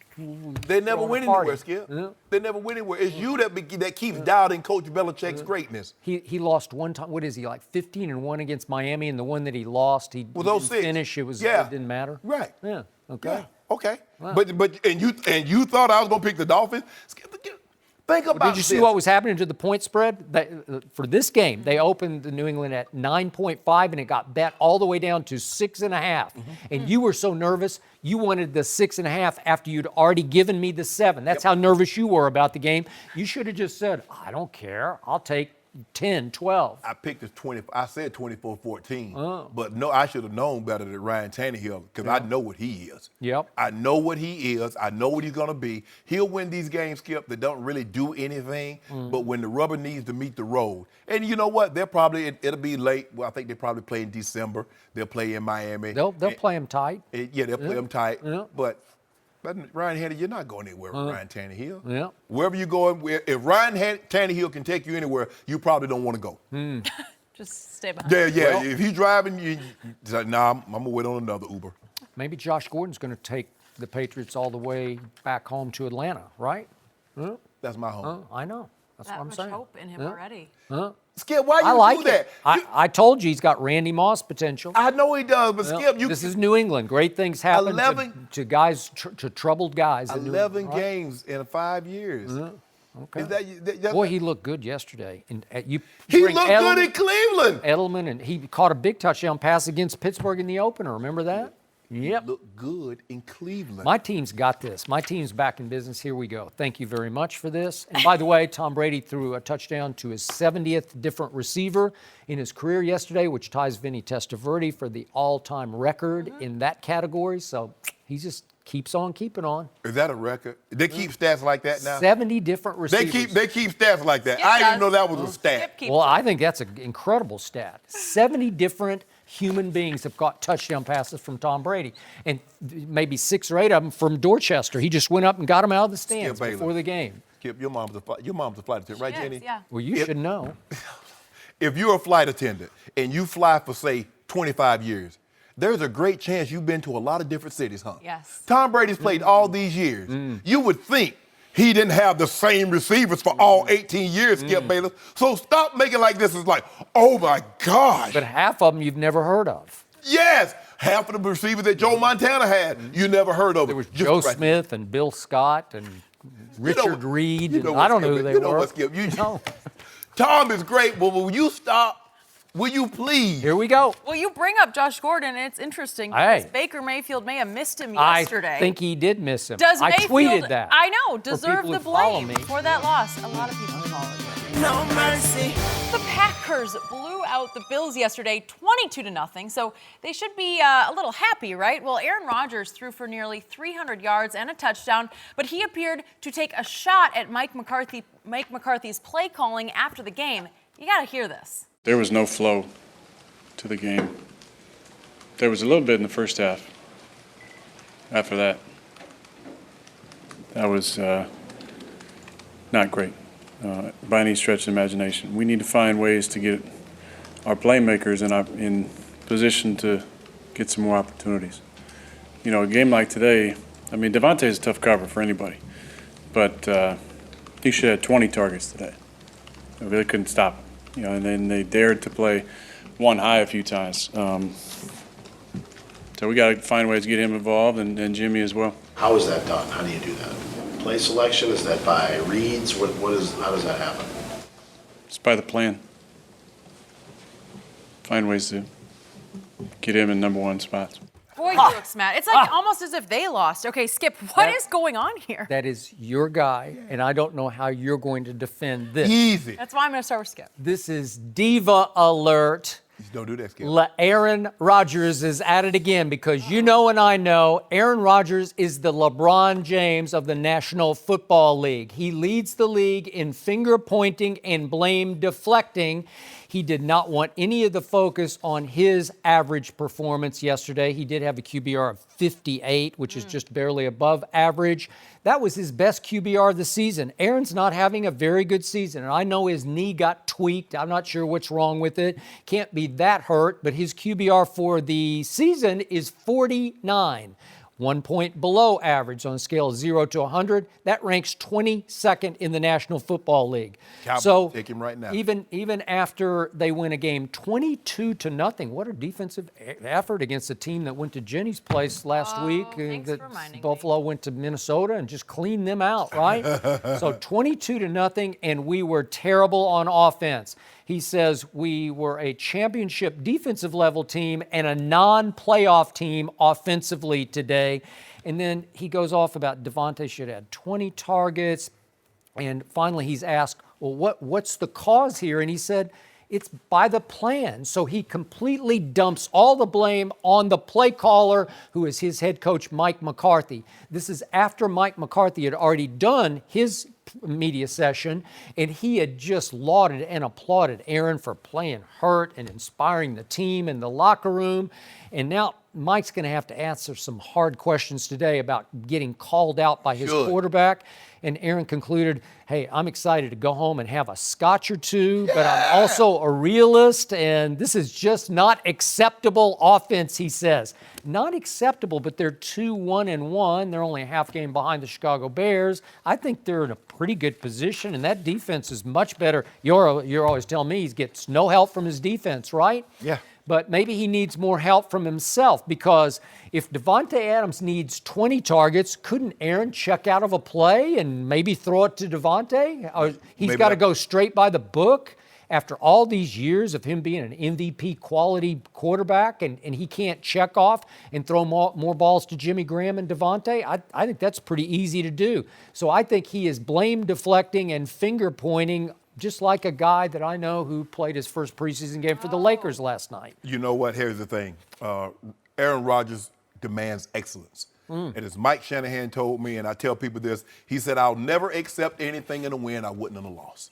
[SPEAKER 6] They never
[SPEAKER 7] throwing
[SPEAKER 6] went
[SPEAKER 7] a party.
[SPEAKER 6] anywhere, Skip.
[SPEAKER 7] Yeah.
[SPEAKER 6] They never went anywhere. It's you that keeps doubting Coach Belichick's greatness.
[SPEAKER 7] He lost one time. What is he, like 15-1 against Miami? And the one that he lost, he
[SPEAKER 6] Well, those
[SPEAKER 7] didn't
[SPEAKER 6] six.
[SPEAKER 7] finish. It didn't matter.
[SPEAKER 6] Right.
[SPEAKER 7] Yeah. Okay.
[SPEAKER 6] Yeah. Okay. But you thought I was gonna pick the Dolphins? Skip, think about
[SPEAKER 7] Did you see
[SPEAKER 6] this.
[SPEAKER 7] what was happening to the point spread? For this game, they opened the New England at 9.5, and it got bet all the way down to 6.5. And you were so nervous, you wanted the 6.5 after you'd already given me the 7. That's how nervous you were about the game. You should have just said, I don't care. I'll take 10, 12.
[SPEAKER 6] I picked the 20. I said 24-14. But no, I should have known better than Ryan Tannehill because I know what he is.
[SPEAKER 7] Yep.
[SPEAKER 6] I know what he is. I know what he's gonna be. He'll win these games, Skip, that don't really do anything. But when the rubber needs to meet the road, and you know what? It'll be late. Well, I think they probably play in December. They'll play in Miami.
[SPEAKER 7] They'll play him tight.
[SPEAKER 6] Yeah, they'll play them tight.
[SPEAKER 7] Yeah.
[SPEAKER 6] But Ryan Tannehill, you're not going anywhere with Ryan Tannehill.
[SPEAKER 7] Yeah.
[SPEAKER 6] Wherever you go, if Ryan Tannehill can take you anywhere, you probably don't want to go.
[SPEAKER 2] Just stay behind.
[SPEAKER 6] Yeah.
[SPEAKER 7] Well-
[SPEAKER 6] If he's driving, you're like, nah, I'm going to wait on another Uber.
[SPEAKER 7] Maybe Josh Gordon's going to take the Patriots all the way back home to Atlanta, right?
[SPEAKER 6] That's my home.
[SPEAKER 7] I know. That's
[SPEAKER 2] That
[SPEAKER 7] what I'm
[SPEAKER 2] much
[SPEAKER 7] saying.
[SPEAKER 2] hope in him
[SPEAKER 7] Yeah.
[SPEAKER 2] already.
[SPEAKER 6] Skip, why
[SPEAKER 7] I
[SPEAKER 6] you
[SPEAKER 7] like
[SPEAKER 6] do that?
[SPEAKER 7] it. I told you he's got Randy Moss potential.
[SPEAKER 6] I know he does, but
[SPEAKER 7] Well,
[SPEAKER 6] Skip,
[SPEAKER 7] this is New England. Great things happen
[SPEAKER 6] 11
[SPEAKER 7] to guys, to troubled guys. in New
[SPEAKER 6] 11
[SPEAKER 7] England, right?
[SPEAKER 6] games in 5 years.
[SPEAKER 7] Okay.
[SPEAKER 6] Is that
[SPEAKER 7] Boy, he looked good yesterday. And you
[SPEAKER 6] he
[SPEAKER 7] bring
[SPEAKER 6] looked good in Cleveland.
[SPEAKER 7] Edelman, and he caught a big touchdown pass against Pittsburgh in the opener. Remember that? Yep.
[SPEAKER 6] Looked good in Cleveland.
[SPEAKER 7] My team's got this. My team's back in business. Here we go. Thank you very much for this. And by the way, Tom Brady threw a touchdown to his 70th different receiver in his career yesterday, which ties Vinny Testaverde for the all-time record in that category. So he just keeps on keeping on.
[SPEAKER 6] Is that a record? They keep stats like that now?
[SPEAKER 7] 70 different
[SPEAKER 6] They
[SPEAKER 7] receivers.
[SPEAKER 6] keep stats like that.
[SPEAKER 2] Skip
[SPEAKER 6] I didn't
[SPEAKER 2] does.
[SPEAKER 6] know that was a stat.
[SPEAKER 2] Skip keeps
[SPEAKER 7] Well, I think that's an incredible stat. 70 different human beings have caught touchdown passes from Tom Brady, and maybe 6 or 8 of them from Dorchester. He just went up and got them out of the stands
[SPEAKER 6] Bayless.
[SPEAKER 7] before the game.
[SPEAKER 6] Skip, your mom's a flight attendant, right,
[SPEAKER 2] Yes,
[SPEAKER 6] Jenny?
[SPEAKER 2] yeah.
[SPEAKER 7] Well, you should know.
[SPEAKER 6] If you're a flight attendant and you fly for, say, 25 years, there's a great chance you've been to a lot of different cities, huh?
[SPEAKER 2] Yes.
[SPEAKER 6] Tom Brady's played all these years. You would think he didn't have the same receivers for all 18 years, Skip Bayless. So stop making like this is like, oh my gosh.
[SPEAKER 7] But half of them you've never heard of.
[SPEAKER 6] Yes, half of the receivers that Joe Montana had, you never heard of.
[SPEAKER 7] There was
[SPEAKER 6] Just
[SPEAKER 7] Joe
[SPEAKER 6] right.
[SPEAKER 7] Smith and Bill Scott and Richard Reed.
[SPEAKER 6] You know
[SPEAKER 7] I don't
[SPEAKER 6] what,
[SPEAKER 7] know who
[SPEAKER 6] Skip,
[SPEAKER 7] they
[SPEAKER 6] you know
[SPEAKER 7] were.
[SPEAKER 6] what, Skip, you
[SPEAKER 7] No.
[SPEAKER 6] Tom is great, but will you stop? Will you please?
[SPEAKER 7] Here we go.
[SPEAKER 2] Well, you bring up Josh Gordon, and it's interesting
[SPEAKER 7] Hey.
[SPEAKER 2] because Baker Mayfield may have missed him yesterday.
[SPEAKER 7] I think he did miss him.
[SPEAKER 2] Does
[SPEAKER 7] I
[SPEAKER 2] Mayfield,
[SPEAKER 7] tweeted that.
[SPEAKER 2] I know, deserve
[SPEAKER 7] people
[SPEAKER 2] the
[SPEAKER 7] who follow
[SPEAKER 2] blame
[SPEAKER 7] me.
[SPEAKER 2] for that loss. A lot of people call it.
[SPEAKER 8] No mercy.
[SPEAKER 2] The Packers blew out the Bills yesterday 22-0, so they should be a little happy, right? Well, Aaron Rodgers threw for nearly 300 yards and a touchdown, but he appeared to take a shot at Mike McCarthy's play calling after the game. You got to hear this.
[SPEAKER 9] There was no flow to the game. There was a little bit in the first half. After that, that was not great by any stretch of the imagination. We need to find ways to get our playmakers in position to get some more opportunities. You know, a game like today, I mean, Devontae is a tough cover for anybody, but he should have 20 targets today. They really couldn't stop him. You know, and then they dared to play one high a few times. So we got to find ways to get him involved and Jimmy as well.
[SPEAKER 10] How is that done? How do you do that? Play selection? Is that by reads? How does that happen?
[SPEAKER 9] It's by the plan. Find ways to get him in number one spots.
[SPEAKER 2] Boy, he looks mad. It's like almost as if they lost. Okay, Skip, what is going on here?
[SPEAKER 7] That is your guy, and I don't know how you're going to defend this.
[SPEAKER 6] Easy.
[SPEAKER 2] That's why I'm going to start with Skip.
[SPEAKER 7] This is Diva alert.
[SPEAKER 6] Don't do that, Skip.
[SPEAKER 7] Aaron Rodgers is at it again because you know and I know Aaron Rodgers is the LeBron James of the National Football League. He leads the league in finger pointing and blame deflecting. He did not want any of the focus on his average performance yesterday. He did have a QBR of 58, which is just barely above average. That was his best QBR of the season. Aaron's not having a very good season, and I know his knee got tweaked. I'm not sure what's wrong with it. Can't be that hurt, but his QBR for the season is 49. 1 point below average on a scale of 0 to 100. That ranks 22nd in the National Football League.
[SPEAKER 6] Cowboys
[SPEAKER 7] So
[SPEAKER 6] take him right now.
[SPEAKER 7] even after they win a game 22-0, what a defensive effort against a team that went to Jenny's place last week.
[SPEAKER 2] Thanks for reminding
[SPEAKER 7] Buffalo went to Minnesota and just cleaned them out, right? So 22-0, and we were terrible on offense. He says we were a championship defensive level team and a non-playoff team offensively today. And then he goes off about Devontae should have had 20 targets. And finally he's asked, well, what's the cause here? And he said, it's by the plan. So he completely dumps all the blame on the play caller, who is his head coach, Mike McCarthy. This is after Mike McCarthy had already done his media session, and he had just lauded and applauded Aaron for playing hurt and inspiring the team in the locker room. And now Mike's going to have to answer some hard questions today about getting called out by his quarterback. And Aaron concluded, hey, I'm excited to go home and have a scotch or two, but I'm also a realist, and this is just not acceptable offense, he says. Not acceptable, but they're 2-1-1. They're only a half game behind the Chicago Bears. I think they're in a pretty good position, and that defense is much better. You're always telling me he gets no help from his defense, right?
[SPEAKER 6] Yeah.
[SPEAKER 7] But maybe he needs more help from himself, because if Davante Adams needs 20 targets, couldn't Aaron check out of a play and maybe throw it to Davante? Or he's got to go straight by the book after all these years of him being an MVP quality quarterback, and he can't check off and throw more balls to Jimmy Graham and Davante? I think that's pretty easy to do. So I think he is blame deflecting and finger pointing, just like a guy that I know who played his first preseason game for the Lakers last night.
[SPEAKER 6] You know what? Here's the thing. Aaron Rodgers demands excellence. And as Mike Shanahan told me, and I tell people this, he said, I'll never accept anything in a win I wouldn't in a loss.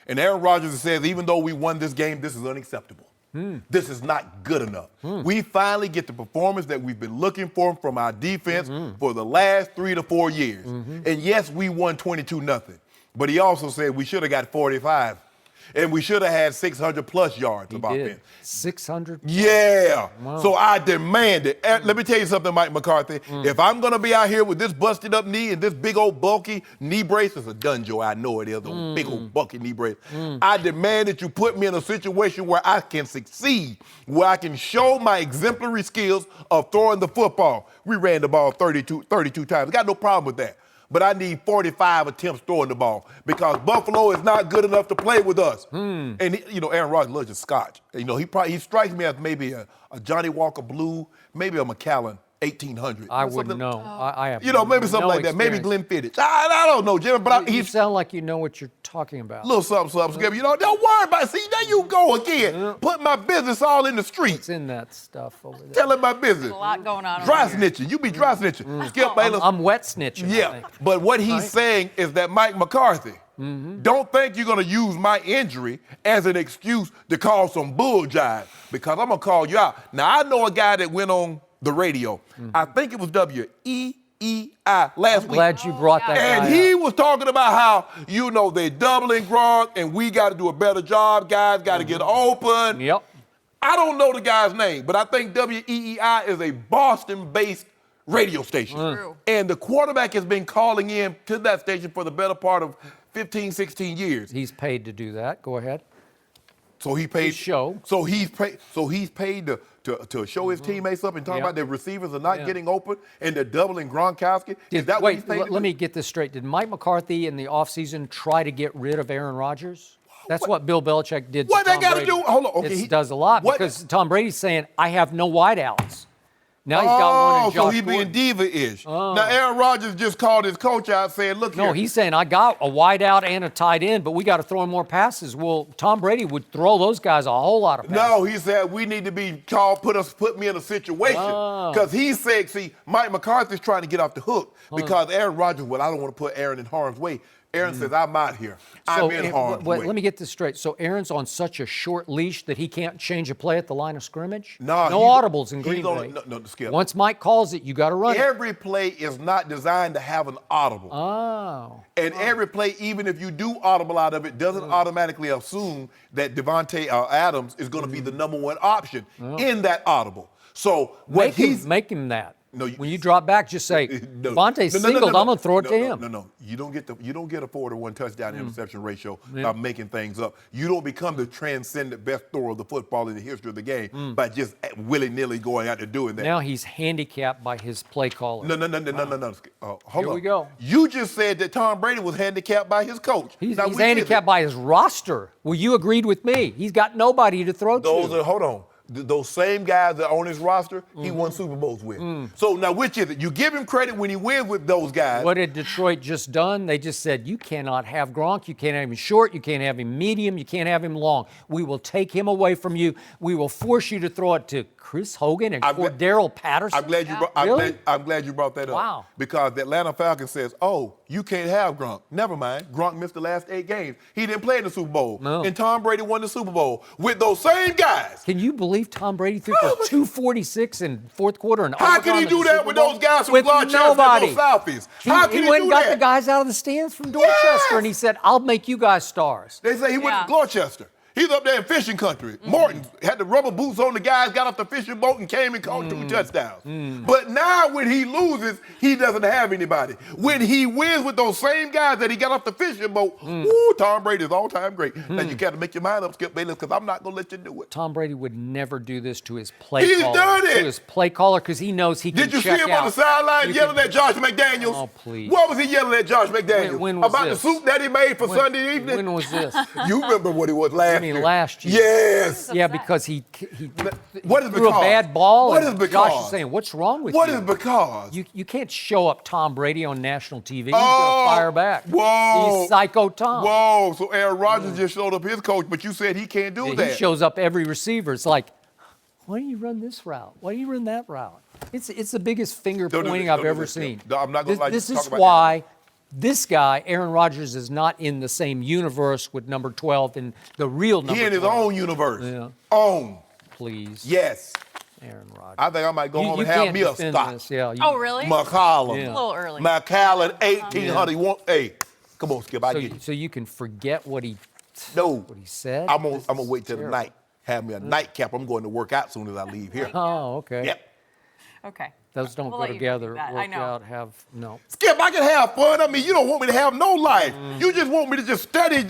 [SPEAKER 6] And Aaron Rodgers says, even though we won this game, this is unacceptable. This is not good enough. We finally get the performance that we've been looking for from our defense for the last 3 to 4 years. And yes, we won 22-0. But he also said we should have got 45. And we should have had 600-plus yards of offense.
[SPEAKER 7] 600?
[SPEAKER 6] Yeah.
[SPEAKER 7] Wow.
[SPEAKER 6] So I demand it. Let me tell you something, Mike McCarthy. If I'm going to be out here with this busted up knee and this big old bulky knee brace, it's a dunjo, I know it is, a big old bulky knee brace. I demand that you put me in a situation where I can succeed, where I can show my exemplary skills of throwing the football. We ran the ball 32 times. Got no problem with that. But I need 45 attempts throwing the ball because Buffalo is not good enough to play with us. And, Aaron Rodgers loves his scotch. He strikes me as maybe a Johnny Walker Blue, maybe a McAllen 1800.
[SPEAKER 7] I wouldn't know. I have
[SPEAKER 6] maybe something like that. Maybe Glenn Fittich. I don't know, Jimmy, but
[SPEAKER 7] you sound like you know what you're talking about.
[SPEAKER 6] Little something, Skip. Don't worry about it. See, there you go again. Put my business all in the streets.
[SPEAKER 7] It's in that stuff over there.
[SPEAKER 6] Telling my business.
[SPEAKER 2] There's a lot going on.
[SPEAKER 6] Dry snitching. You be dry snitching. Skip Bayless.
[SPEAKER 7] I'm wet snitching.
[SPEAKER 6] Yeah, but what he's saying is that Mike McCarthy, don't think you're going to use my injury as an excuse to call some bull jive because I'm going to call you out. Now, I know a guy that went on the radio. I think it was WEEI last week.
[SPEAKER 7] Glad you brought that guy
[SPEAKER 6] And he was talking about how, they're doubling Gronk and we got to do a better job. Guys got to get open.
[SPEAKER 7] Yep.
[SPEAKER 6] I don't know the guy's name, but I think WEEI is a Boston-based radio station. And the quarterback has been calling in to that station for the better part of 15, 16 years.
[SPEAKER 7] He's paid to do that. Go ahead.
[SPEAKER 6] So he paid.
[SPEAKER 7] His show.
[SPEAKER 6] So he's paid to show his teammates up and talk about their receivers are not getting open and they're doubling Gronkowski. Is that what he's paid?
[SPEAKER 7] Let me get this straight. Did Mike McCarthy in the offseason try to get rid of Aaron Rodgers? That's what Bill Belichick did to
[SPEAKER 6] What
[SPEAKER 7] Tom
[SPEAKER 6] they got to
[SPEAKER 7] Brady.
[SPEAKER 6] do? Hold on. Okay,
[SPEAKER 7] It does a lot because Tom Brady's saying, I have no wideouts. Now he's got one in Josh
[SPEAKER 6] so he's
[SPEAKER 7] Gordon.
[SPEAKER 6] being diva-ish. Now Aaron Rodgers just called his coach out saying, look here.
[SPEAKER 7] No, he's saying, I got a wideout and a tight end, but we got to throw in more passes. Well, Tom Brady would throw those guys a whole lot of passes.
[SPEAKER 6] No, he said we need to be called, put me in a situation. Because he said, see, Mike McCarthy's trying to get off the hook because Aaron Rodgers, I don't want to put Aaron in harm's way. Aaron says, I'm out here. I'm in harm's way.
[SPEAKER 7] Let me get this straight. So Aaron's on such a short leash that he can't change a play at the line of scrimmage? No audibles in Green Bay.
[SPEAKER 6] No, Skip.
[SPEAKER 7] Once Mike calls it, you got to run it.
[SPEAKER 6] Every play is not designed to have an audible. And every play, even if you do audible out of it, doesn't automatically assume that Devontae Adams is going to be the number one option in that audible. So
[SPEAKER 7] make him that.
[SPEAKER 6] No,
[SPEAKER 7] when you drop back, just say, Devontae singled, I'm going to throw it to him.
[SPEAKER 6] No. You don't get a 4-to-1 touchdown interception ratio by making things up. You don't become the transcendent best thrower of the football in the history of the game by just willy-nilly going out and doing that.
[SPEAKER 7] Now he's handicapped by his play caller.
[SPEAKER 6] No. Hold on.
[SPEAKER 7] Here we go.
[SPEAKER 6] You just said that Tom Brady was handicapped by his coach.
[SPEAKER 7] He's handicapped by his roster. Well, you agreed with me. He's got nobody to throw to.
[SPEAKER 6] Hold on. Those same guys that are on his roster, he won Super Bowls with. So now which is it? You give him credit when he wins with those guys.
[SPEAKER 7] What had Detroit just done? They just said, you cannot have Gronk, you can't have him short, you can't have him medium, you can't have him long. We will take him away from you. We will force you to throw it to Chris Hogan and Cordero Patterson.
[SPEAKER 6] I'm glad you brought that up.
[SPEAKER 7] Wow.
[SPEAKER 6] Because the Atlanta Falcons says, oh, you can't have Gronk. Never mind. Gronk missed the last 8 games. He didn't play in the Super Bowl.
[SPEAKER 7] No.
[SPEAKER 6] And Tom Brady won the Super Bowl with those same guys.
[SPEAKER 7] Can you believe Tom Brady threw for 246 in fourth quarter? And
[SPEAKER 6] how can he do that with those guys from Gloucester
[SPEAKER 7] nobody?
[SPEAKER 6] And those Southies? How can
[SPEAKER 7] he
[SPEAKER 6] he
[SPEAKER 7] went
[SPEAKER 6] do
[SPEAKER 7] and got
[SPEAKER 6] that?
[SPEAKER 7] the guys out of the stands from Dorchester, and he said, I'll make you guys stars.
[SPEAKER 6] They say he went to Gloucester. He's up there in fishing country. Morton had the rubber boots on. The guys got off the fishing boat and came and caught 2 touchdowns. But now when he loses, he doesn't have anybody. When he wins with those same guys that he got off the fishing boat, Tom Brady is all-time great. Now you got to make your mind up, Skip Bayless, because I'm not going to let you do it.
[SPEAKER 7] Tom Brady would never do this to his play
[SPEAKER 6] He's
[SPEAKER 7] caller.
[SPEAKER 6] done it.
[SPEAKER 7] To his play caller because he knows he can
[SPEAKER 6] Did you
[SPEAKER 7] check
[SPEAKER 6] see him
[SPEAKER 7] out.
[SPEAKER 6] on the sideline yelling at Josh McDaniels?
[SPEAKER 7] Oh, please.
[SPEAKER 6] What was he yelling at Josh McDaniels?
[SPEAKER 7] When was
[SPEAKER 6] about
[SPEAKER 7] this?
[SPEAKER 6] the suit that he made for Sunday evening?
[SPEAKER 7] When was this?
[SPEAKER 6] You remember what he was last year.
[SPEAKER 7] Last year.
[SPEAKER 6] Yes.
[SPEAKER 7] Yeah, because he
[SPEAKER 6] what is
[SPEAKER 7] threw a bad ball.
[SPEAKER 6] What is because?
[SPEAKER 7] Josh is saying, what's wrong with you?
[SPEAKER 6] What is because?
[SPEAKER 7] You can't show up Tom Brady on national TV. He's going to fire back.
[SPEAKER 6] Whoa.
[SPEAKER 7] He's Psycho Tom.
[SPEAKER 6] Whoa. So Aaron Rodgers just showed up his coach, but you said he can't do that.
[SPEAKER 7] He shows up every receiver. It's like, why don't you run this route? Why don't you run that route? It's the biggest finger pointing I've ever seen.
[SPEAKER 6] I'm not going to lie.
[SPEAKER 7] This is why this guy, Aaron Rodgers, is not in the same universe with number 12 in the real number 12.
[SPEAKER 6] He in his own universe.
[SPEAKER 7] Yeah.
[SPEAKER 6] Own.
[SPEAKER 7] Please.
[SPEAKER 6] Yes.
[SPEAKER 7] Aaron Rodgers.
[SPEAKER 6] I think I might go home and have me a stock.
[SPEAKER 7] Yeah,
[SPEAKER 2] oh, really?
[SPEAKER 6] McCollum.
[SPEAKER 2] Yeah. A little early.
[SPEAKER 6] McCollum, 1,800. Hey, come on, Skip. I get it.
[SPEAKER 7] So you can forget what he
[SPEAKER 6] No.
[SPEAKER 7] What he said?
[SPEAKER 6] I'm gonna wait till the night. Have me a nightcap. I'm going to work out as soon as I leave here.
[SPEAKER 7] Oh, okay.
[SPEAKER 6] Yep.
[SPEAKER 2] Okay.
[SPEAKER 7] Those don't
[SPEAKER 2] We'll
[SPEAKER 7] go
[SPEAKER 2] let you
[SPEAKER 7] together.
[SPEAKER 2] do that. I
[SPEAKER 7] Work
[SPEAKER 2] know.
[SPEAKER 7] out, have no.
[SPEAKER 6] Skip, I can have fun. I mean, you don't want me to have no life. You just want me to just study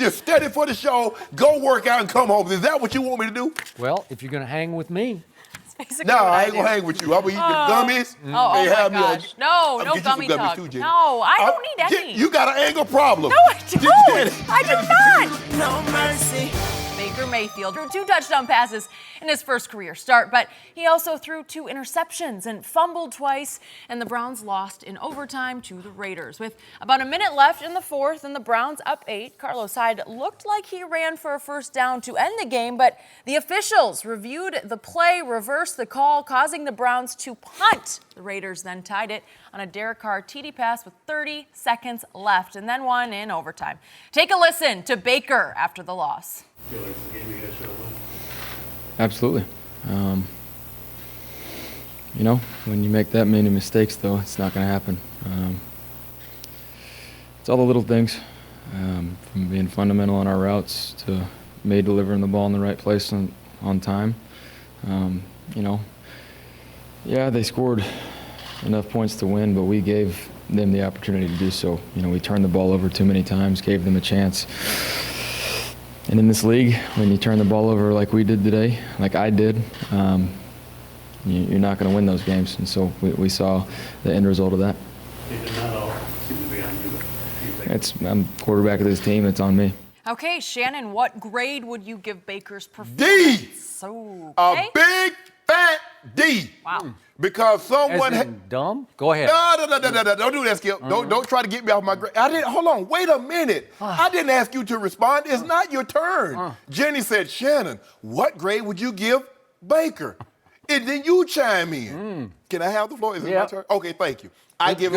[SPEAKER 6] for the show, go work out and come home. Is that what you want me to do?
[SPEAKER 7] Well, if you're going to hang with me,
[SPEAKER 2] That's basically
[SPEAKER 6] No,
[SPEAKER 2] what
[SPEAKER 6] I ain't
[SPEAKER 2] do.
[SPEAKER 6] gonna hang with you. I'm gonna eat the gummies.
[SPEAKER 2] Oh
[SPEAKER 6] They
[SPEAKER 2] my
[SPEAKER 6] have me on-
[SPEAKER 2] gosh. No,
[SPEAKER 6] I'll
[SPEAKER 2] no
[SPEAKER 6] get you some
[SPEAKER 2] gummy
[SPEAKER 6] gummies
[SPEAKER 2] talk.
[SPEAKER 6] too, Jenny.
[SPEAKER 2] No, I don't need any.
[SPEAKER 6] You got an anger problem.
[SPEAKER 2] No, I don't. I do not.
[SPEAKER 8] No mercy.
[SPEAKER 2] Baker Mayfield threw 2 touchdown passes in his first career start, but he also threw 2 interceptions and fumbled twice, and the Browns lost in overtime to the Raiders. With about a minute left in the fourth and the Browns up 8, Carlos Hyde looked like he ran for a first down to end the game, but the officials reviewed the play, reversed the call, causing the Browns to punt. The Raiders then tied it on a Derek Carr TD pass with 30 seconds left and then won in overtime. Take a listen to Baker after the loss.
[SPEAKER 11] Absolutely. You know, when you make that many mistakes, though, it's not going to happen. It's all the little things, from being fundamental on our routes to May delivering the ball in the right place on time. You know, yeah, they scored enough points to win, but we gave them the opportunity to do so. You know, we turned the ball over too many times, gave them a chance. And in this league, when you turn the ball over like we did today, like I did, you're not going to win those games. And so we saw the end result of that. I'm quarterback of this team. It's on me.
[SPEAKER 2] Okay, Shannon, what grade would you give Baker's performance?
[SPEAKER 6] D.
[SPEAKER 2] So,
[SPEAKER 6] A
[SPEAKER 2] okay.
[SPEAKER 6] big fat D.
[SPEAKER 2] Wow.
[SPEAKER 6] Because someone
[SPEAKER 7] as in dumb? Go ahead.
[SPEAKER 6] No, don't do that, Skip. Don't try to get me off my grade. Hold on, wait a minute. I didn't ask you to respond. It's not your turn. Jenny said, Shannon, what grade would you give Baker? And then you chime in. Can I have the floor? Is it my turn? Okay, thank you. I give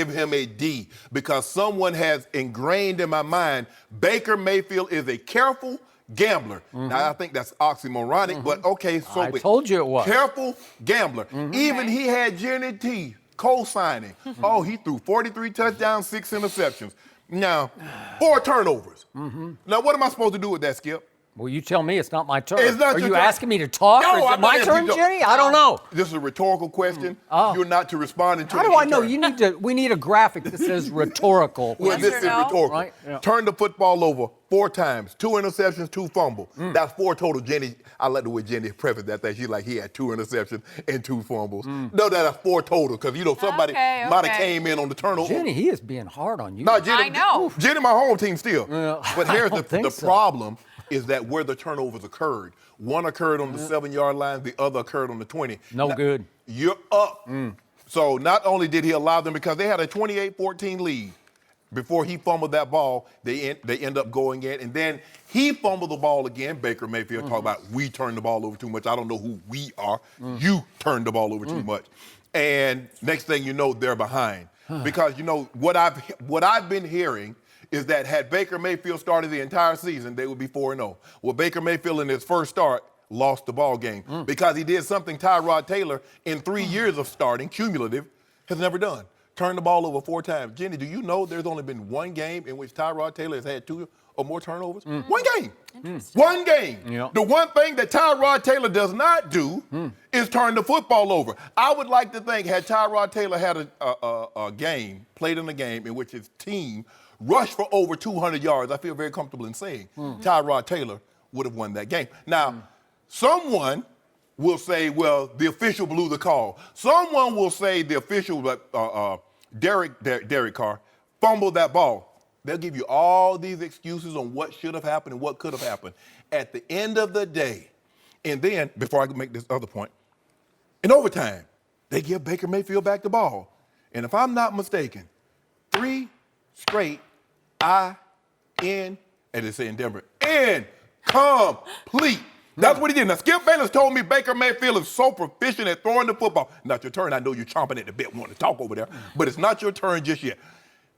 [SPEAKER 6] him a D because someone has ingrained in my mind Baker Mayfield is a careful gambler. Now, I think that's oxymoronic, but okay. So
[SPEAKER 7] I told you it was.
[SPEAKER 6] Careful gambler. Even he had Jenny T co-signing. Oh, he threw 43 touchdowns, 6 interceptions. Now, 4 turnovers. Now, what am I supposed to do with that, Skip?
[SPEAKER 7] Well, you tell me. It's not my turn.
[SPEAKER 6] It's not
[SPEAKER 7] Are
[SPEAKER 6] your
[SPEAKER 7] you
[SPEAKER 6] turn.
[SPEAKER 7] asking me to talk?
[SPEAKER 6] No,
[SPEAKER 7] or is it
[SPEAKER 6] I'm
[SPEAKER 7] my
[SPEAKER 6] not
[SPEAKER 7] turn,
[SPEAKER 6] asking you to-
[SPEAKER 7] Jenny? I don't know.
[SPEAKER 6] This is a rhetorical question. You're not to respond until
[SPEAKER 7] How do
[SPEAKER 6] it's
[SPEAKER 7] I
[SPEAKER 6] your
[SPEAKER 7] know?
[SPEAKER 6] turn.
[SPEAKER 7] We need a graphic that says rhetorical.
[SPEAKER 6] Well,
[SPEAKER 2] Yes
[SPEAKER 6] this
[SPEAKER 2] or
[SPEAKER 6] is
[SPEAKER 2] no?
[SPEAKER 6] rhetorical.
[SPEAKER 7] Right? Yeah.
[SPEAKER 6] Turn the football over 4 times, 2 interceptions, 2 fumbles. That's 4 total. Jenny, I like the way Jenny prefaced that thing. She's like, he had 2 interceptions and 2 fumbles. No, that's 4 total because, you know, somebody
[SPEAKER 2] Okay,
[SPEAKER 6] might have
[SPEAKER 2] okay.
[SPEAKER 6] came in on the turnover.
[SPEAKER 7] Jenny, he is being hard on you.
[SPEAKER 6] No, Jenny,
[SPEAKER 2] I know.
[SPEAKER 6] Jenny, my home team still. But here's
[SPEAKER 7] don't think
[SPEAKER 6] the
[SPEAKER 7] so.
[SPEAKER 6] problem is that where the turnovers occurred. One occurred on the 7-yard line, the other occurred on the 20.
[SPEAKER 7] No
[SPEAKER 6] Now,
[SPEAKER 7] good.
[SPEAKER 6] You're up. So not only did he allow them, because they had a 28-14 lead before he fumbled that ball, they end up going in. And then he fumbled the ball again. Baker Mayfield talked about, we turned the ball over too much. I don't know who we are. You turned the ball over too much. And next thing you know, they're behind. Because, you know, what I've been hearing is that had Baker Mayfield started the entire season, they would be 4-0. Well, Baker Mayfield in his first start lost the ball game because he did something Tyrod Taylor in 3 years of starting, cumulative, has never done. Turned the ball over 4 times. Jenny, do you know there's only been 1 game in which Tyrod Taylor has had 2 or more turnovers? 1 game. 1 game.
[SPEAKER 7] Yeah.
[SPEAKER 6] The one thing that Tyrod Taylor does not do is turn the football over. I would like to think had Tyrod Taylor had a game, played in a game in which his team rushed for over 200 yards, I feel very comfortable in saying Tyrod Taylor would have won that game. Now, someone will say, well, the official blew the call. Someone will say the official, Derek Carr, fumbled that ball. They'll give you all these excuses on what should have happened and what could have happened. At the end of the day, and then, before I make this other point, in overtime, they give Baker Mayfield back the ball. And if I'm not mistaken, 3 straight as they say in Denver, incomplete. That's what he did. Now, Skip Bayless told me Baker Mayfield is so proficient at throwing the football. Not your turn. I know you're chomping at the bit wanting to talk over there, but it's not your turn just yet.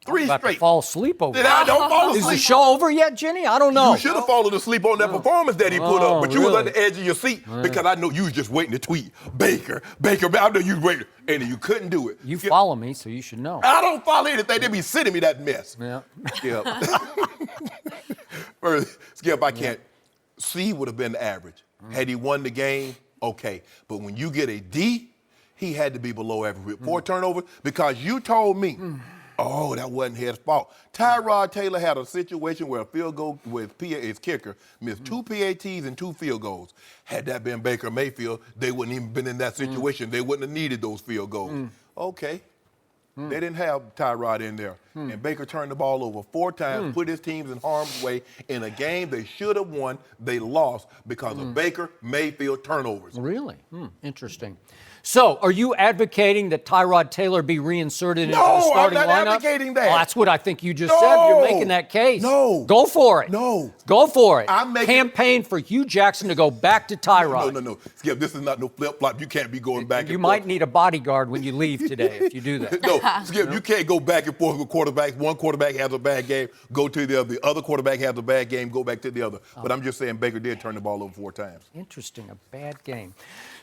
[SPEAKER 6] 3
[SPEAKER 7] about
[SPEAKER 6] straight.
[SPEAKER 7] to fall asleep over.
[SPEAKER 6] Did I don't fall asleep?
[SPEAKER 7] Is the show over yet, Jenny? I don't know.
[SPEAKER 6] You should have fallen asleep on that performance that he put up, but you was
[SPEAKER 7] really?
[SPEAKER 6] at the edge of your seat because I know you was just waiting to tweet, Baker, I know you waited, and you couldn't do it.
[SPEAKER 7] You follow me, so you should know.
[SPEAKER 6] I don't follow anything. They be sending me that mess.
[SPEAKER 7] Yeah.
[SPEAKER 6] Yeah. Skip, I can't. C would have been the average. Had he won the game, okay. But when you get a D, he had to be below average with 4 turnovers because you told me, oh, that wasn't his fault. Tyrod Taylor had a situation where a field goal with his kicker missed 2 PATs and 2 field goals. Had that been Baker Mayfield, they wouldn't even been in that situation. They wouldn't have needed those field goals. Okay. They didn't have Tyrod in there. And Baker turned the ball over 4 times, put his teams in harm's way in a game they should have won. They lost because of Baker Mayfield turnovers.
[SPEAKER 7] Really? Interesting. So, are you advocating that Tyrod Taylor be reinserted into the starting lineup?
[SPEAKER 6] No, I'm not advocating that.
[SPEAKER 7] Well, that's what I think you just said. You're making that case.
[SPEAKER 6] No.
[SPEAKER 7] Go for it.
[SPEAKER 6] No.
[SPEAKER 7] Go for it.
[SPEAKER 6] I'm making...
[SPEAKER 7] Campaign for Hugh Jackson to go back to Tyrod.
[SPEAKER 6] No. Skip, this is not no flip-flop. You can't be going back and forth.
[SPEAKER 7] You might need a bodyguard when you leave today if you do that.
[SPEAKER 6] No, Skip, you can't go back and forth with quarterbacks. One quarterback has a bad game, go to the other. The other quarterback has a bad game, go back to the other. But I'm just saying Baker did turn the ball over 4 times.
[SPEAKER 7] Interesting, a bad game.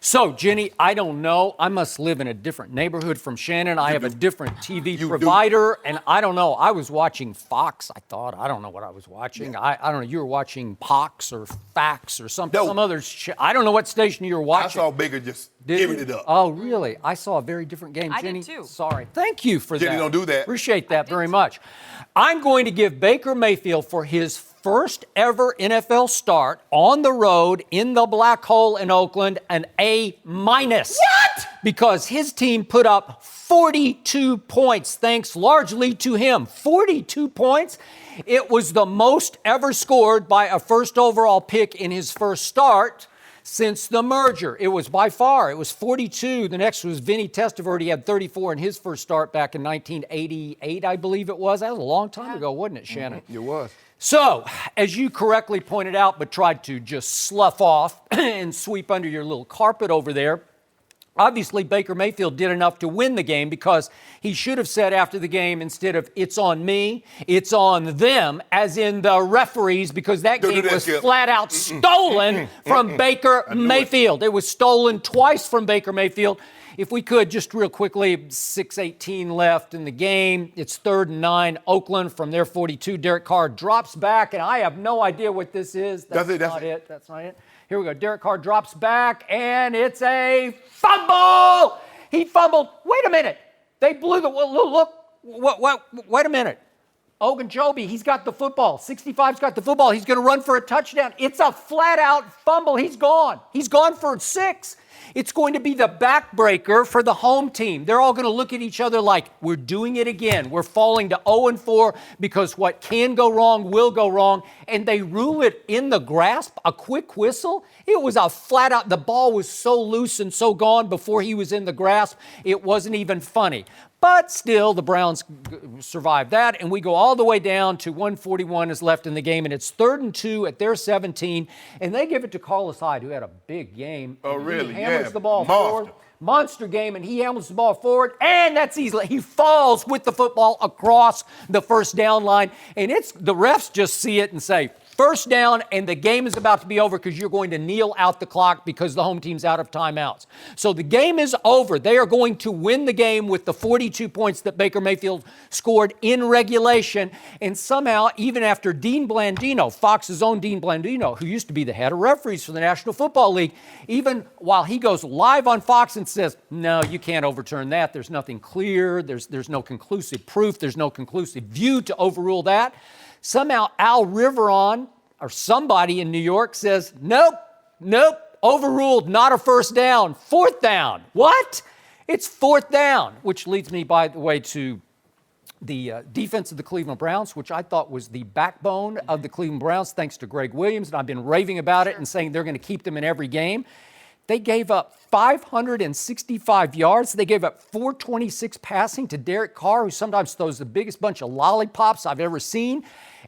[SPEAKER 7] So, Jenny, I don't know. I must live in a different neighborhood from Shannon. I have a different TV provider, and I don't know. I was watching Fox, I thought. I don't know what I was watching. I don't know. You were watching Pox or Fax or some other I don't know what station you were watching.
[SPEAKER 6] I saw Baker just giving it up.
[SPEAKER 7] Oh, really? I saw a very different game.
[SPEAKER 2] I
[SPEAKER 7] Jenny,
[SPEAKER 2] did too.
[SPEAKER 7] Sorry. Thank you for that.
[SPEAKER 6] Jenny, don't do that.
[SPEAKER 7] Appreciate that very much. I'm going to give Baker Mayfield for his first ever NFL start on the road in the black hole in Oakland an A-. What? Because his team put up 42 points, thanks largely to him. 42 points. It was the most ever scored by a first overall pick in his first start since the merger. It was by far, it was 42. The next was Vinny Testaverde. He had 34 in his first start back in 1988, I believe it was. That was a long time ago, wasn't it, Shannon?
[SPEAKER 6] It was.
[SPEAKER 7] So, as you correctly pointed out, but tried to just slough off and sweep under your little carpet over there, obviously Baker Mayfield did enough to win the game because he should have said after the game, instead of "it's on me," "it's on them," as in the referees, because that game was flat out stolen from Baker Mayfield. It was stolen twice from Baker Mayfield. If we could, just real quickly, 6:18 left in the game. It's 3rd and 9. Oakland from their 42. Derek Carr drops back, and I have no idea what this is. That's not it. That's not it. Here we go. Derek Carr drops back, and it's a fumble. He fumbled. Wait a minute. They blew the look. What? Wait a minute. Ogunjobi, he's got the football. 65's got the football. He's going to run for a touchdown. It's a flat-out fumble. He's gone. He's gone for 6. It's going to be the backbreaker for the home team. They're all going to look at each other like, we're doing it again. We're falling to 0-4 because what can go wrong will go wrong. And they rule it in the grasp, a quick whistle. It was a flat out, the ball was so loose and so gone before he was in the grasp, it wasn't even funny. But still, the Browns survived that, and we go all the way down to 1:41 is left in the game, and it's 3rd and 2 at their 17, and they give it to Carlos Hyde, who had a big game.
[SPEAKER 6] Oh, really?
[SPEAKER 7] He hammers the ball forward. Monster game, and he hammers the ball forward, and that's easily. He falls with the football across the first down line, and the refs just see it and say, first down, and the game is about to be over because you're going to kneel out the clock because the home team's out of timeouts. So the game is over. They are going to win the game with the 42 points that Baker Mayfield scored in regulation. And somehow, even after Dean Blandino, Fox's own Dean Blandino, who used to be the head of referees for the National Football League, even while he goes live on Fox and says, no, you can't overturn that. There's nothing clear. There's no conclusive proof. There's no conclusive view to overrule that. Somehow Al Riveron or somebody in New York says, nope, overruled, not a first down, 4th down. What? It's 4th down, which leads me, by the way, to the defense of the Cleveland Browns, which I thought was the backbone of the Cleveland Browns, thanks to Greg Williams, and I've been raving about it and saying they're going to keep them in every game. They gave up 565 yards. They gave up 426 passing to Derek Carr, who sometimes throws the biggest bunch of lollipops I've ever seen.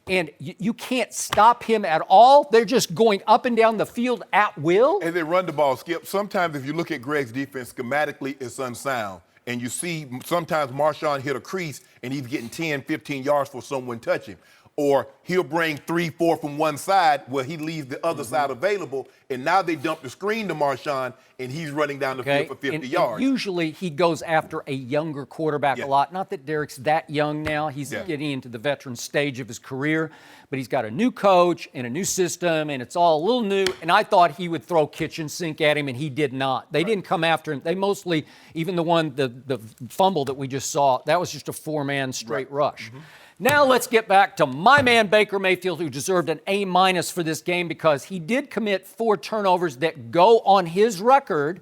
[SPEAKER 7] And you can't stop him at all. They're just going up and down the field at will.
[SPEAKER 6] And they run the ball, Skip. Sometimes if you look at Greg's defense, schematically it's unsound. And you see sometimes Marshawn hit a crease and he's getting 10, 15 yards for someone touch him. Or he'll bring 3-4 from one side where he leaves the other side available, and now they dump the screen to Marshawn, and he's running down the field for 50 yards.
[SPEAKER 7] And usually he goes after a younger quarterback a lot. Not that Derek's that young now. He's getting into the veteran stage of his career, but he's got a new coach and a new system, and it's all a little new. And I thought he would throw kitchen sink at him, and he did not. They didn't come after him. They mostly, even the fumble that we just saw, that was just a 4-man straight rush. Now let's get back to my man Baker Mayfield, who deserved an A- for this game because he did commit 4 turnovers that go on his record,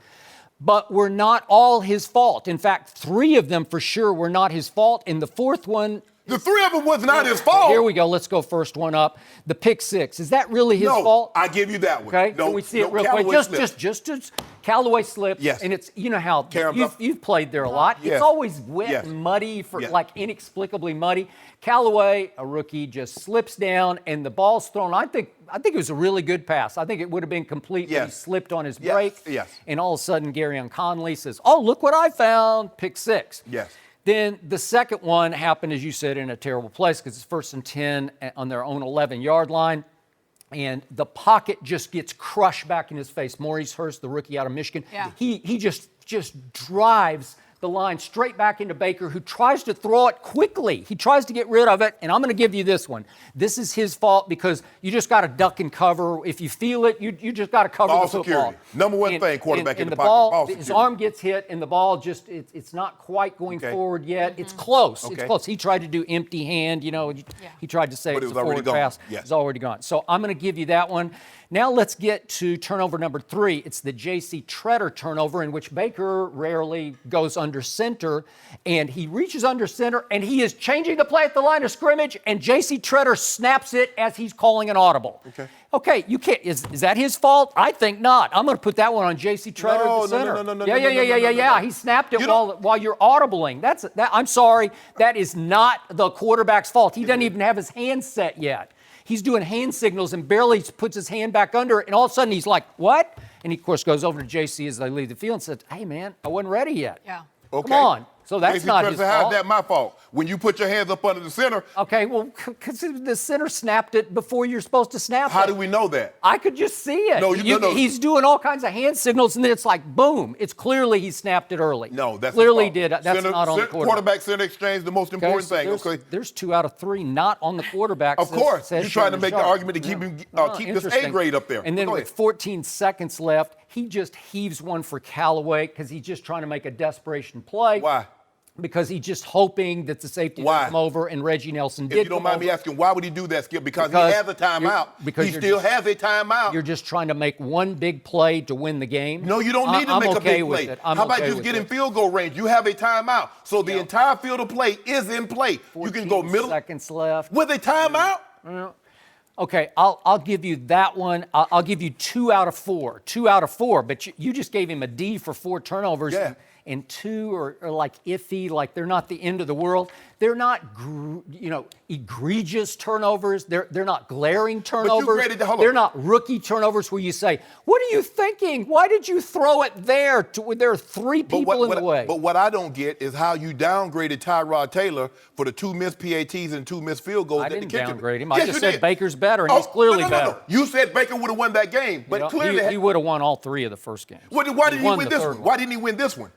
[SPEAKER 7] but were not all his fault. In fact, 3 of them for sure were not his fault, and the 4th one...
[SPEAKER 6] The 3 of them was not his fault.
[SPEAKER 7] Here we go. Let's go first one up. The pick 6. Is that really his fault?
[SPEAKER 6] I give you that one.
[SPEAKER 7] Okay.
[SPEAKER 6] No,
[SPEAKER 7] Can we see it real quick? Just Callaway slipped.
[SPEAKER 6] Yes.
[SPEAKER 7] And it's, you know how you've played there a lot.
[SPEAKER 6] Yes.
[SPEAKER 7] It's always wet and muddy, like inexplicably muddy. Callaway, a rookie, just slips down and the ball's thrown. I think it was a really good pass. I think it would have been complete when he slipped on his break.
[SPEAKER 6] Yes.
[SPEAKER 7] And all of a sudden, Garyon Conley says, "Oh, look what I found." Pick 6.
[SPEAKER 6] Yes.
[SPEAKER 7] Then the second one happened, as you said, in a terrible place because it's 1st and 10 on their own 11-yard line. And the pocket just gets crushed back in his face. Maurice Hurst, the rookie out of Michigan, he just drives the line straight back into Baker, who tries to throw it quickly. He tries to get rid of it, and I'm going to give you this one. This is his fault because you just got to duck and cover. If you feel it, you just got to cover
[SPEAKER 6] ball
[SPEAKER 7] the football.
[SPEAKER 6] Security. Number one thing, quarterback in the pocket.
[SPEAKER 7] Ball his arm gets hit, and the ball just, it's not quite going forward yet. It's close. It's close. He tried to do empty hand, he tried to say it was a forward pass. It's already gone. So I'm going to give you that one. Now let's get to turnover number 3. It's the J.C. Tretter turnover, in which Baker rarely goes under center, and he reaches under center, and he is changing the play at the line of scrimmage, and J.C. Tretter snaps it as he's calling an audible. Okay, you can't. Is that his fault? I think not. I'm going to put that one on J.C. Tretter at the center.
[SPEAKER 6] No.
[SPEAKER 7] Yeah. He snapped it while you're audibling. I'm sorry. That is not the quarterback's fault. He doesn't even have his hand set yet. He's doing hand signals and barely puts his hand back under it, and all of a sudden he's like, "What?" And he, of course, goes over to JC as they leave the field and says, "Hey, man, I wasn't ready yet."
[SPEAKER 6] Okay.
[SPEAKER 7] Come on. So that's not his fault.
[SPEAKER 6] How's that my fault? When you put your hands up under the center.
[SPEAKER 7] Okay, well, because the center snapped it before you're supposed to snap it.
[SPEAKER 6] How do we know that?
[SPEAKER 7] I could just see it. No. He's doing all kinds of hand signals, and then it's like, boom. It's clearly he snapped it early.
[SPEAKER 6] No, that's
[SPEAKER 7] clearly he did. That's not on the quarterback.
[SPEAKER 6] Quarterback center exchange, the most important thing.
[SPEAKER 7] There's 2 out of 3 not on the quarterback.
[SPEAKER 6] Of course. You're trying to make the argument to keep this A grade up there.
[SPEAKER 7] And then with 14 seconds left, he just heaves one for Callaway because he's just trying to make a desperation play.
[SPEAKER 6] Why?
[SPEAKER 7] Because he's just hoping that the safety would come over, and Reggie Nelson did.
[SPEAKER 6] If you don't mind me asking, why would he do that, Skip? Because he has a timeout. He still has a timeout.
[SPEAKER 7] You're just trying to make one big play to win the game.
[SPEAKER 6] No, you don't need to make a big play. How about just get in field goal range? You have a timeout. So the entire field of play is in play. You can go middle.
[SPEAKER 7] 14 seconds left.
[SPEAKER 6] With a timeout?
[SPEAKER 7] Okay, I'll give you that one. I'll give you 2 out of 4. 2 out of 4, but you just gave him a D for 4 turnovers.
[SPEAKER 6] Yeah.
[SPEAKER 7] And 2 are like iffy, like they're not the end of the world. They're not, egregious turnovers. They're not glaring turnovers. They're not rookie turnovers where you say, "What are you thinking? Why did you throw it there?" There are 3 people in the way.
[SPEAKER 6] But what I don't get is how you downgraded Tyrod Taylor for the 2 missed PATs and 2 missed field goals.
[SPEAKER 7] I didn't downgrade him. I just said Baker's better, and he's clearly better.
[SPEAKER 6] You said Baker would have won that game, but clearly
[SPEAKER 7] he would have won all 3 of the first games.
[SPEAKER 6] Why didn't he win this one? Why didn't he win this one?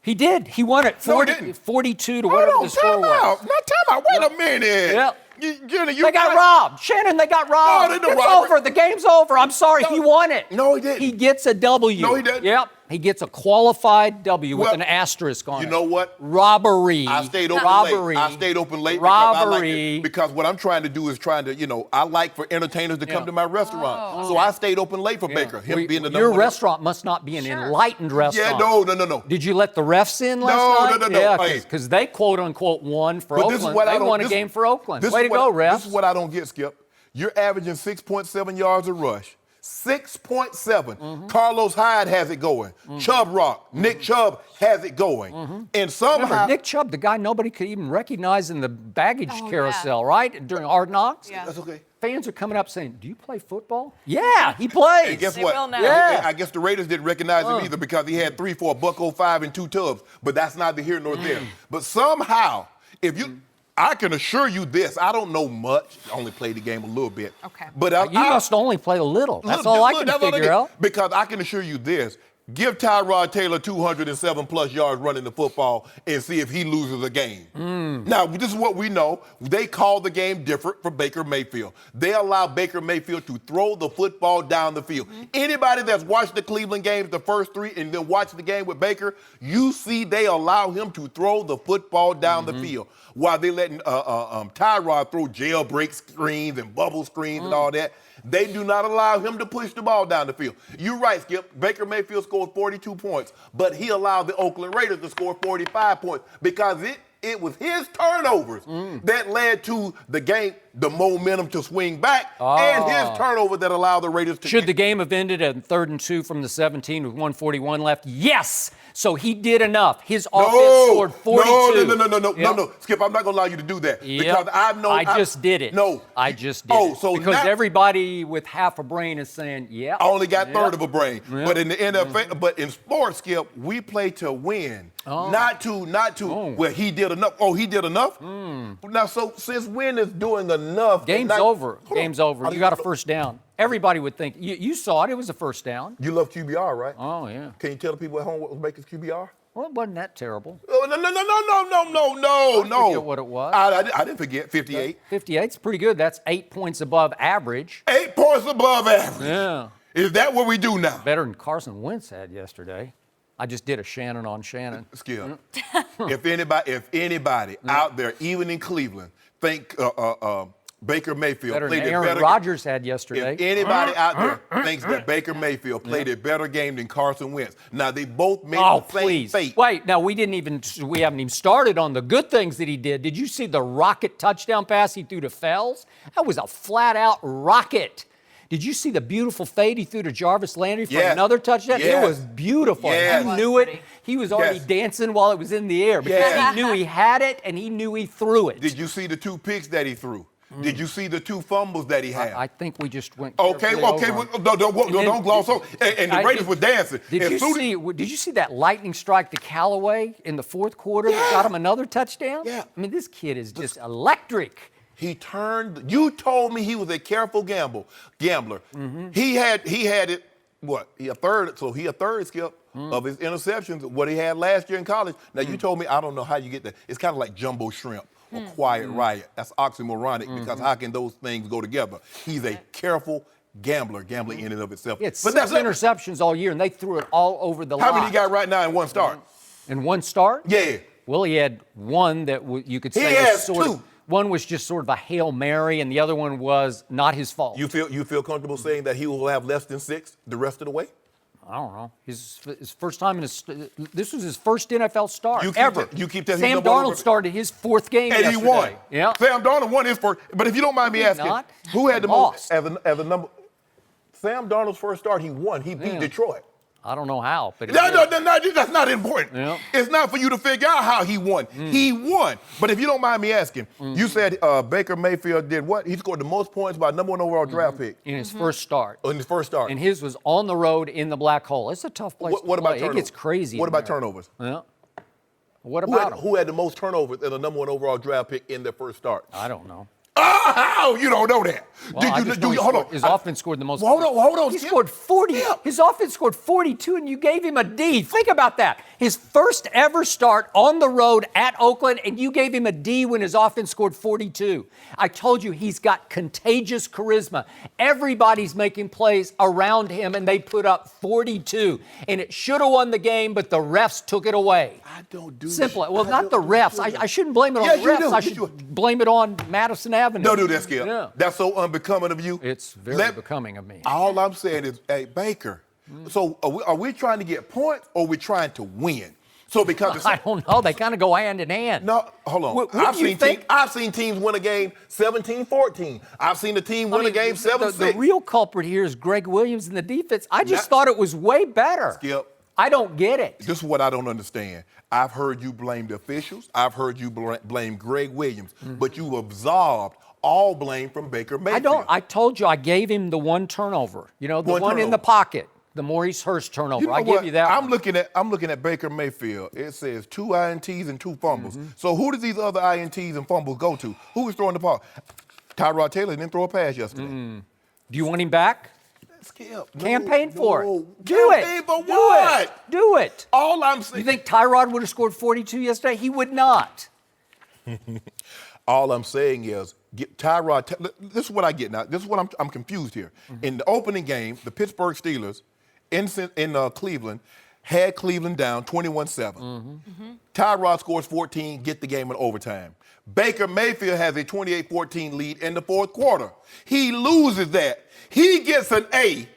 [SPEAKER 7] He did. He won it 42 to whatever the score was.
[SPEAKER 6] Time out. Wait a minute.
[SPEAKER 7] Yep.
[SPEAKER 6] They
[SPEAKER 7] got robbed. Shannon, they got robbed.
[SPEAKER 6] No, they didn't
[SPEAKER 7] it's over. The game's over. I'm sorry. He won it.
[SPEAKER 6] No, he didn't.
[SPEAKER 7] He gets a W.
[SPEAKER 6] No, he didn't.
[SPEAKER 7] Yep. He gets a qualified W with an asterisk on it.
[SPEAKER 6] You know what?
[SPEAKER 7] Robbery.
[SPEAKER 6] I stayed open
[SPEAKER 7] Robbery.
[SPEAKER 6] late. I stayed open late
[SPEAKER 7] Robbery.
[SPEAKER 6] because what I'm trying to do is I like for entertainers to come to my restaurant. So I stayed open late for Baker. Him being the
[SPEAKER 7] Your restaurant must not be an enlightened restaurant.
[SPEAKER 6] Yeah, no.
[SPEAKER 7] Did you let the refs in last night?
[SPEAKER 6] No.
[SPEAKER 7] Yeah, because they quote unquote won for Oakland. They won a game for Oakland. Way to go, refs.
[SPEAKER 6] This is what I don't get, Skip. You're averaging 6.7 yards a rush. 6.7. Carlos Hyde has it going. Chubb Rock, Nick Chubb has it going. And somehow...
[SPEAKER 7] Remember, Nick Chubb, the guy nobody could even recognize in the baggage carousel, right? During Hard Knocks?
[SPEAKER 6] Yeah. That's okay.
[SPEAKER 7] Fans are coming up saying, "Do you play football?" Yeah, he plays.
[SPEAKER 6] And guess
[SPEAKER 2] They
[SPEAKER 6] what?
[SPEAKER 2] will now.
[SPEAKER 7] Yeah.
[SPEAKER 6] I guess the Raiders didn't recognize him either because he had 3 for $105 and 2 tubs. But that's neither here nor there. But somehow, if you... I can assure you this. I don't know much. I only played the game a little bit.
[SPEAKER 2] Okay.
[SPEAKER 6] But
[SPEAKER 7] You must only play a little. That's all I can figure out.
[SPEAKER 6] Because I can assure you this. Give Tyrod Taylor 207-plus yards running the football and see if he loses a game. Now, this is what we know. They call the game different for Baker Mayfield. They allow Baker Mayfield to throw the football down the field. Anybody that's watched the Cleveland games, the first 3, and then watched the game with Baker, you see they allow him to throw the football down the field while they letting Tyrod throw jailbreak screens and bubble screens and all that. They do not allow him to push the ball down the field. You're right, Skip. Baker Mayfield scored 42 points, but he allowed the Oakland Raiders to score 45 points because it was his turnovers that led to the game, the momentum to swing back, and his turnover that allowed the Raiders to.
[SPEAKER 7] Should the game have ended at 3rd and 2 from the 17 with 1:41 left? Yes. So he did enough. His offense scored 42.
[SPEAKER 6] No, Skip, I'm not going to allow you to do that. Because I've known.
[SPEAKER 7] I just did it.
[SPEAKER 6] No.
[SPEAKER 7] I just did it.
[SPEAKER 6] So
[SPEAKER 7] because
[SPEAKER 6] now,
[SPEAKER 7] everybody with half a brain is saying, yeah.
[SPEAKER 6] I only got third of a brain. But in the NFL, but in sports, Skip, we play to win. Not to, well, he did enough. Oh, he did enough? Now, so since when is doing enough?
[SPEAKER 7] Game's over. Game's over. You got a first down. Everybody would think. You saw it. It was a first down.
[SPEAKER 6] You love QBR, right?
[SPEAKER 7] Oh, yeah.
[SPEAKER 6] Can you tell the people at home what was making QBR?
[SPEAKER 7] Well, it wasn't that terrible.
[SPEAKER 6] Oh, no.
[SPEAKER 7] I forget what it was.
[SPEAKER 6] I didn't forget. 58.
[SPEAKER 7] 58's pretty good. That's 8 points above average.
[SPEAKER 6] 8 points above average.
[SPEAKER 7] Yeah.
[SPEAKER 6] Is that what we do now?
[SPEAKER 7] Better than Carson Wentz had yesterday. I just did a Shannon on Shannon.
[SPEAKER 6] Skip. If anybody out there, even in Cleveland, think Baker Mayfield
[SPEAKER 7] Better
[SPEAKER 6] played
[SPEAKER 7] than
[SPEAKER 6] it
[SPEAKER 7] Aaron
[SPEAKER 6] better.
[SPEAKER 7] Rodgers had yesterday.
[SPEAKER 6] If anybody out there thinks that Baker Mayfield played a better game than Carson Wentz, now they both made the same fate.
[SPEAKER 7] Wait, now we haven't even started on the good things that he did. Did you see the rocket touchdown pass he threw to Fells? That was a flat-out rocket. Did you see the beautiful fade he threw to Jarvis Landry for another touchdown? It was beautiful.
[SPEAKER 6] Yes.
[SPEAKER 7] He knew it. He was already dancing while it was in the air because he knew he had it and he knew he threw it.
[SPEAKER 6] Did you see the 2 picks that he threw? Did you see the 2 fumbles that he had?
[SPEAKER 7] I think we just went.
[SPEAKER 6] Okay. Don't gloss over. And the Raiders were dancing.
[SPEAKER 7] Did you see that lightning strike to Callaway in the 4th quarter that got him another touchdown?
[SPEAKER 6] Yeah.
[SPEAKER 7] I mean, this kid is just electric.
[SPEAKER 6] He turned. You told me he was a careful gambler. He had it. What? He a third. So he a third, Skip, of his interceptions. What he had last year in college. Now you told me I don't know how you get that. It's kind of like jumbo shrimp or quiet riot. That's oxymoronic because how can those things go together? He's a careful gambler, gambling in and of itself.
[SPEAKER 7] It's 6 interceptions all year, and they threw it all over the line.
[SPEAKER 6] How many you got right now in one start?
[SPEAKER 7] In one start?
[SPEAKER 6] Yeah.
[SPEAKER 7] Well, he had one that you could say
[SPEAKER 6] he has 2.
[SPEAKER 7] One was just sort of a Hail Mary, and the other one was not his fault.
[SPEAKER 6] You feel comfortable saying that he will have less than 6 the rest of the way?
[SPEAKER 7] I don't know. His first time this was his first NFL start ever.
[SPEAKER 6] You keep telling
[SPEAKER 7] Sam Darnold started his 4th game
[SPEAKER 6] and
[SPEAKER 7] yesterday.
[SPEAKER 6] he won.
[SPEAKER 7] Yeah.
[SPEAKER 6] Sam Darnold won his first. But if you don't mind me asking, who had the most as a number? Sam Darnold's first start, he won. He beat Detroit.
[SPEAKER 7] I don't know how, but
[SPEAKER 6] that's not important.
[SPEAKER 7] Yeah.
[SPEAKER 6] It's not for you to figure out how he won. He won. But if you don't mind me asking, you said Baker Mayfield did what? He scored the most points by number 1 overall draft pick.
[SPEAKER 7] In his first start.
[SPEAKER 6] In his first start.
[SPEAKER 7] And his was on the road in the black hole. It's a tough place to play.
[SPEAKER 6] About turnovers?
[SPEAKER 7] It gets crazy.
[SPEAKER 6] What about turnovers?
[SPEAKER 7] Yeah. What about him?
[SPEAKER 6] Who had the most turnovers in the number 1 overall draft pick in their first start?
[SPEAKER 7] I don't know.
[SPEAKER 6] Oh, you don't know that.
[SPEAKER 7] Well,
[SPEAKER 6] hold on.
[SPEAKER 7] His offense scored the most.
[SPEAKER 6] Hold on.
[SPEAKER 7] He scored 40. Yeah. His offense scored 42, and you gave him a D. Think about that. His first ever start on the road at Oakland, and you gave him a D when his offense scored 42. I told you he's got contagious charisma. Everybody's making plays around him, and they put up 42. And it should have won the game, but the refs took it away.
[SPEAKER 6] I don't do
[SPEAKER 7] Simple. Well, not the refs. I shouldn't blame it on the refs. I should blame it on Madison Avenue.
[SPEAKER 6] Don't do that, Skip.
[SPEAKER 7] Yeah.
[SPEAKER 6] That's so unbecoming of you.
[SPEAKER 7] It's very becoming of me.
[SPEAKER 6] All I'm saying is, hey, Baker, so are we trying to get points or are we trying to win? So because
[SPEAKER 7] I don't know. They kind of go hand in hand.
[SPEAKER 6] No, hold on. I've seen teams win a game 17-14. I've seen a team win a game 7-6.
[SPEAKER 7] The real culprit here is Greg Williams in the defense. I just thought it was way better.
[SPEAKER 6] Skip.
[SPEAKER 7] I don't get it.
[SPEAKER 6] This is what I don't understand. I've heard you blame the officials. I've heard you blame Greg Williams. But you absolved all blame from Baker Mayfield.
[SPEAKER 7] I told you I gave him the one turnover. You know, the one in the pocket. The Maurice Hurst turnover.
[SPEAKER 6] You know
[SPEAKER 7] I give you that.
[SPEAKER 6] I'm looking at Baker Mayfield. It says 2 INTs and 2 fumbles. So who did these other INTs and fumbles go to? Who was throwing the ball? Tyrod Taylor didn't throw a pass yesterday.
[SPEAKER 7] Do you want him back?
[SPEAKER 6] Skip.
[SPEAKER 7] Campaign for it. Do
[SPEAKER 6] Campaign
[SPEAKER 7] it.
[SPEAKER 6] for what?
[SPEAKER 7] Do it.
[SPEAKER 6] All I'm saying.
[SPEAKER 7] You think Tyrod would have scored 42 yesterday? He would not.
[SPEAKER 6] All I'm saying is, get Tyrod. This is what I get now. This is what I'm confused here. In the opening game, the Pittsburgh Steelers in Cleveland had Cleveland down 21-7. Tyrod scores 14, get the game in overtime. Baker Mayfield has a 28-14 lead in the fourth quarter. He loses that. He gets an A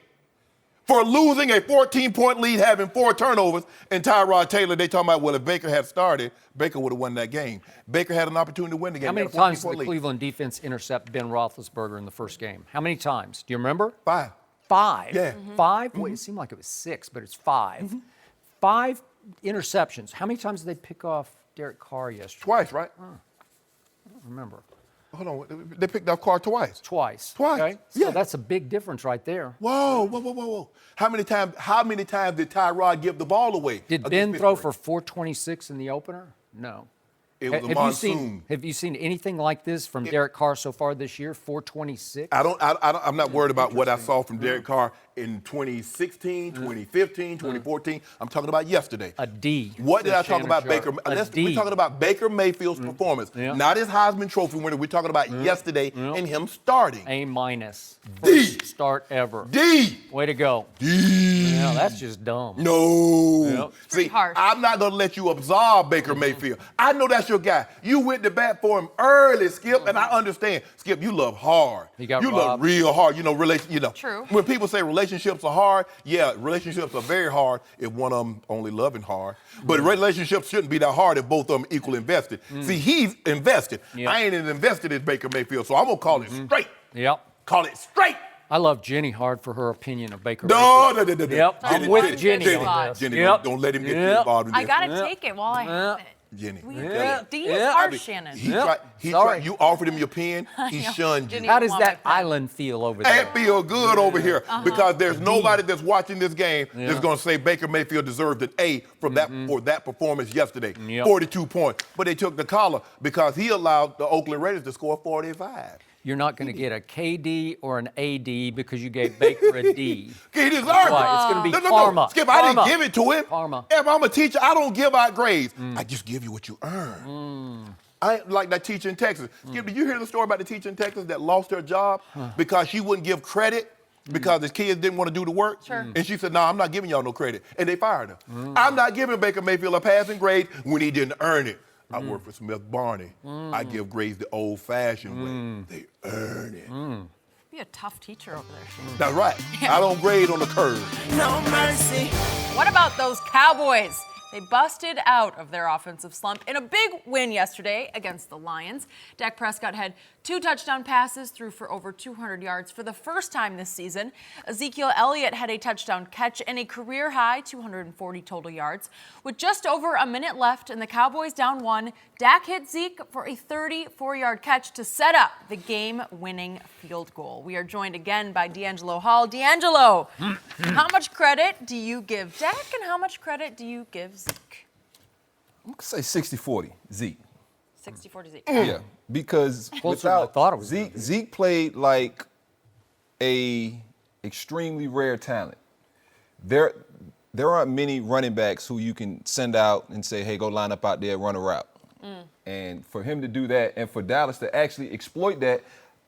[SPEAKER 6] for losing a 14-point lead, having 4 turnovers, and Tyrod Taylor, they talking about, well, if Baker had started, Baker would have won that game. Baker had an opportunity to win the game.
[SPEAKER 7] How many times did the Cleveland defense intercept Ben Roethlisberger in the first game? How many times? Do you remember?
[SPEAKER 6] 5.
[SPEAKER 7] 5?
[SPEAKER 6] Yeah.
[SPEAKER 7] 5? Wait, it seemed like it was 6, but it's 5. 5 interceptions. How many times did they pick off Derek Carr yesterday?
[SPEAKER 6] Twice, right?
[SPEAKER 7] I don't remember.
[SPEAKER 6] Hold on. They picked off Carr twice.
[SPEAKER 7] Twice.
[SPEAKER 6] Okay?
[SPEAKER 7] So that's a big difference right there.
[SPEAKER 6] Whoa. How many times did Tyrod give the ball away?
[SPEAKER 7] Did Ben throw for 426 in the opener? No.
[SPEAKER 6] It was a monsoon.
[SPEAKER 7] Have you seen anything like this from Derek Carr so far this year? 426?
[SPEAKER 6] I'm not worried about what I saw from Derek Carr in 2016, 2015, 2014. I'm talking about yesterday.
[SPEAKER 7] A D.
[SPEAKER 6] What did I talk
[SPEAKER 7] Shannon
[SPEAKER 6] about
[SPEAKER 7] Sharpe.
[SPEAKER 6] Baker? We're talking about Baker Mayfield's performance, not his Heisman Trophy winner. We're talking about yesterday and him starting.
[SPEAKER 7] A-.
[SPEAKER 6] D.
[SPEAKER 7] First start ever.
[SPEAKER 6] D.
[SPEAKER 7] Way to go.
[SPEAKER 6] D.
[SPEAKER 7] Yeah, that's just dumb.
[SPEAKER 6] No.
[SPEAKER 7] Yep.
[SPEAKER 6] See,
[SPEAKER 2] harsh.
[SPEAKER 6] I'm not going to let you absolve Baker Mayfield. I know that's your guy. You went to bat for him early, Skip, and I understand. Skip, you love hard.
[SPEAKER 7] He got
[SPEAKER 6] you love
[SPEAKER 7] robbed.
[SPEAKER 6] real hard.
[SPEAKER 2] True.
[SPEAKER 6] When people say relationships are hard, yeah, relationships are very hard if one of them only loving hard. But relationships shouldn't be that hard if both of them equal invested. See, he's invested.
[SPEAKER 7] Yep.
[SPEAKER 6] I ain't as invested as Baker Mayfield, so I'm going to call it straight.
[SPEAKER 7] Yep.
[SPEAKER 6] Call it straight.
[SPEAKER 7] I love Jenny hard for her opinion of Baker
[SPEAKER 6] No.
[SPEAKER 7] Yep, I'm with Jenny on this.
[SPEAKER 6] Jenny,
[SPEAKER 7] Yep.
[SPEAKER 6] don't let him get
[SPEAKER 7] Yep.
[SPEAKER 6] involved in this.
[SPEAKER 2] I gotta take it while I have it.
[SPEAKER 6] Jenny.
[SPEAKER 2] D is harsh, Shannon.
[SPEAKER 6] He tried, you offered him your pen, he shunned you.
[SPEAKER 2] Didn't
[SPEAKER 7] How
[SPEAKER 2] even
[SPEAKER 7] does
[SPEAKER 2] want
[SPEAKER 7] that
[SPEAKER 2] my pen.
[SPEAKER 7] island feel over there?
[SPEAKER 6] That feel good over here because there's nobody that's watching this game that's going to say Baker Mayfield deserved an A from for that performance yesterday.
[SPEAKER 7] Yep.
[SPEAKER 6] 42 points. But they took the collar because he allowed the Oakland Raiders to score 45.
[SPEAKER 7] You're not going to get a KD or an AD because you gave Baker a D.
[SPEAKER 6] He deserved it.
[SPEAKER 7] Right. It's going to be karma.
[SPEAKER 6] Skip, I didn't give it to him.
[SPEAKER 7] Karma.
[SPEAKER 6] If I'm a teacher, I don't give out grades. I just give you what you earn. I ain't like that teacher in Texas. Skip, did you hear the story about the teacher in Texas that lost her job because she wouldn't give credit because the kids didn't want to do the work?
[SPEAKER 2] Sure.
[SPEAKER 6] And she said, no, I'm not giving y'all no credit. And they fired her. I'm not giving Baker Mayfield a passing grade when he didn't earn it. I work for Smith Barney. I give grades the old-fashioned way. They earn it.
[SPEAKER 2] Be a tough teacher over there, Shannon.
[SPEAKER 6] That's right. I don't grade on the curve.
[SPEAKER 2] No mercy. What about those Cowboys? They busted out of their offensive slump in a big win yesterday against the Lions. Dak Prescott had 2 touchdown passes, threw for over 200 yards for the first time this season. Ezekiel Elliott had a touchdown catch and a career-high 240 total yards. With just over a minute left and the Cowboys down 1, Dak hit Zeke for a 34-yard catch to set up the game-winning field goal. We are joined again by DeAngelo Hall. DeAngelo, how much credit do you give Dak and how much credit do you give Zeke?
[SPEAKER 8] I'm going to say 60-40, Zeke.
[SPEAKER 2] 60-40 Zeke.
[SPEAKER 8] Yeah, because
[SPEAKER 7] Closer than I thought it was
[SPEAKER 8] Zeke played like a extremely rare talent. There aren't many running backs who you can send out and say, hey, go line up out there, run a route. And for him to do that and for Dallas to actually exploit that,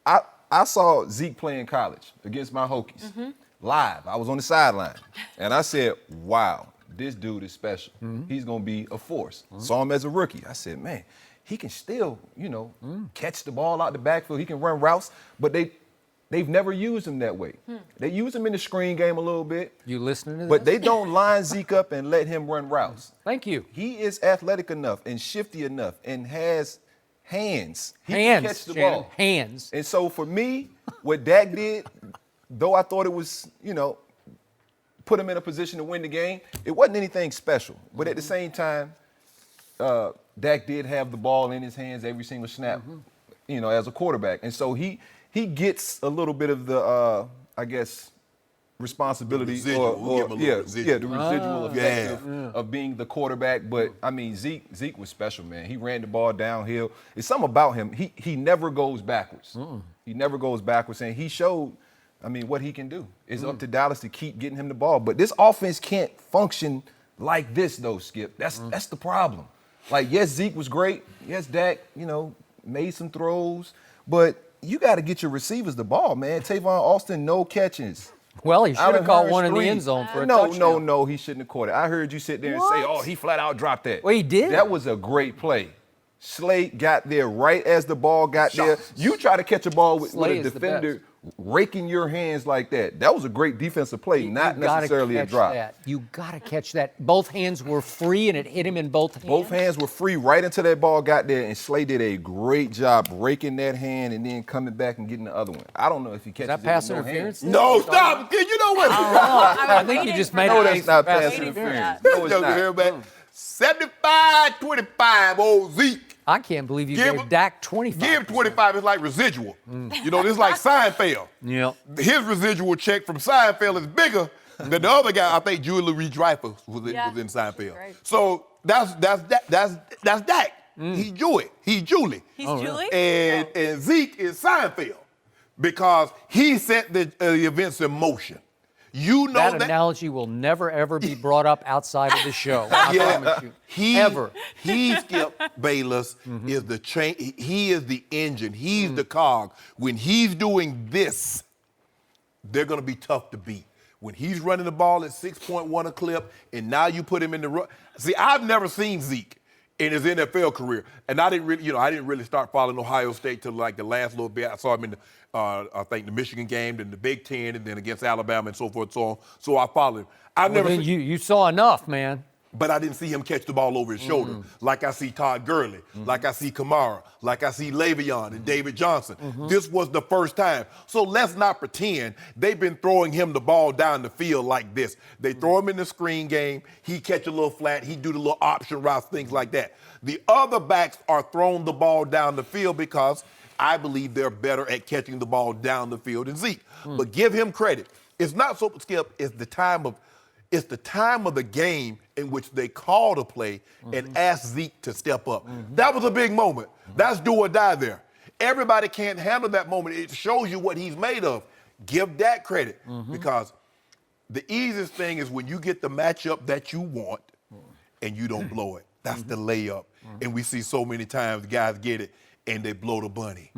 [SPEAKER 8] I saw Zeke play in college against my Hokies live. I was on the sideline. And I said, wow, this dude is special. He's going to be a force. Saw him as a rookie. I said, man, he can still, catch the ball out the backfield. He can run routes, but they've never used him that way. They use him in the screen game a little bit.
[SPEAKER 7] You listening to this?
[SPEAKER 8] But they don't line Zeke up and let him run routes.
[SPEAKER 7] Thank you.
[SPEAKER 8] He is athletic enough and shifty enough and has hands. He
[SPEAKER 7] Hands,
[SPEAKER 8] can catch the
[SPEAKER 7] Shannon,
[SPEAKER 8] ball.
[SPEAKER 7] hands.
[SPEAKER 8] And so for me, what Dak did, though I thought it was, put him in a position to win the game, it wasn't anything special. But at the same time, Dak did have the ball in his hands every single snap, as a quarterback. And so he gets a little bit of the, responsibility
[SPEAKER 6] Residual. We'll give him a little residual.
[SPEAKER 8] the residual effect of being the quarterback. But I mean, Zeke was special, man. He ran the ball downhill. It's something about him. He never goes backwards. He never goes backwards, and he showed. I mean, what he can do. It's up to Dallas to keep getting him the ball. But this offense can't function like this, though, Skip. That's the problem. Like, yes, Zeke was great. Yes, Dak, made some throws. But you got to get your receivers the ball, man. Tavon Austin, no catches.
[SPEAKER 7] Well, he should have caught one in the end zone for a touchdown.
[SPEAKER 8] No, he shouldn't have caught it. I heard you sit there and say, oh, he flat out dropped that.
[SPEAKER 7] Well, he did.
[SPEAKER 8] That was a great play. Slade got there right as the ball got there. You try to catch a ball with a defender raking your hands like that. That was a great defensive play, not necessarily a drop.
[SPEAKER 7] You got to catch that. Both hands were free, and it hit him in both hands.
[SPEAKER 8] Both hands were free right until that ball got there, and Slade did a great job breaking that hand and then coming back and getting the other one. I don't know if he catches it with
[SPEAKER 7] pass
[SPEAKER 8] no
[SPEAKER 7] interference?
[SPEAKER 8] hands.
[SPEAKER 6] No, stop. You know what?
[SPEAKER 7] I think you just made
[SPEAKER 8] No,
[SPEAKER 7] a
[SPEAKER 8] that's
[SPEAKER 7] case
[SPEAKER 8] not
[SPEAKER 7] for pass
[SPEAKER 8] pass
[SPEAKER 7] interference.
[SPEAKER 8] interference. No, it's not.
[SPEAKER 6] 75-25, old Zeke.
[SPEAKER 7] I can't believe you gave Dak 25.
[SPEAKER 6] Give him 25. It's like residual. It's like Seinfeld.
[SPEAKER 7] Yep.
[SPEAKER 6] His residual check from Seinfeld is bigger than the other guy. I think Julie Louis-Dreyfus was in Seinfeld. So that's Dak. He's Julie. He's Julie.
[SPEAKER 2] He's Julie?
[SPEAKER 6] And Zeke is Seinfeld because he set the events in motion. You know
[SPEAKER 7] that analogy will never, ever be brought up outside of the show. I promise you. Ever.
[SPEAKER 6] He, Skip Bayless, is the chain. He is the engine. He's the cog. When he's doing this, they're going to be tough to beat. When he's running the ball at 6.1 a clip, and now you put him in the run. See, I've never seen Zeke in his NFL career, and I didn't really start following Ohio State till like the last little bit. I saw him in the I think the Michigan game, then the Big Ten, and then against Alabama and so forth, so on. So I followed him.
[SPEAKER 7] You saw enough, man.
[SPEAKER 6] But I didn't see him catch the ball over his shoulder like I see Todd Gurley, like I see Kamara, like I see Le'Veon and David Johnson. This was the first time. So let's not pretend they've been throwing him the ball down the field like this. They throw him in the screen game. He catch a little flat. He do the little option routes, things like that. The other backs are throwing the ball down the field because I believe they're better at catching the ball down the field than Zeke. But give him credit. It's not so, Skip, it's the time of the game in which they called a play and asked Zeke to step up. That was a big moment. That's do or die there. Everybody can't handle that moment. It shows you what he's made of. Give Dak credit because the easiest thing is when you get the matchup that you want and you don't blow it. That's the layup. And we see so many times guys get it and they blow the bunny.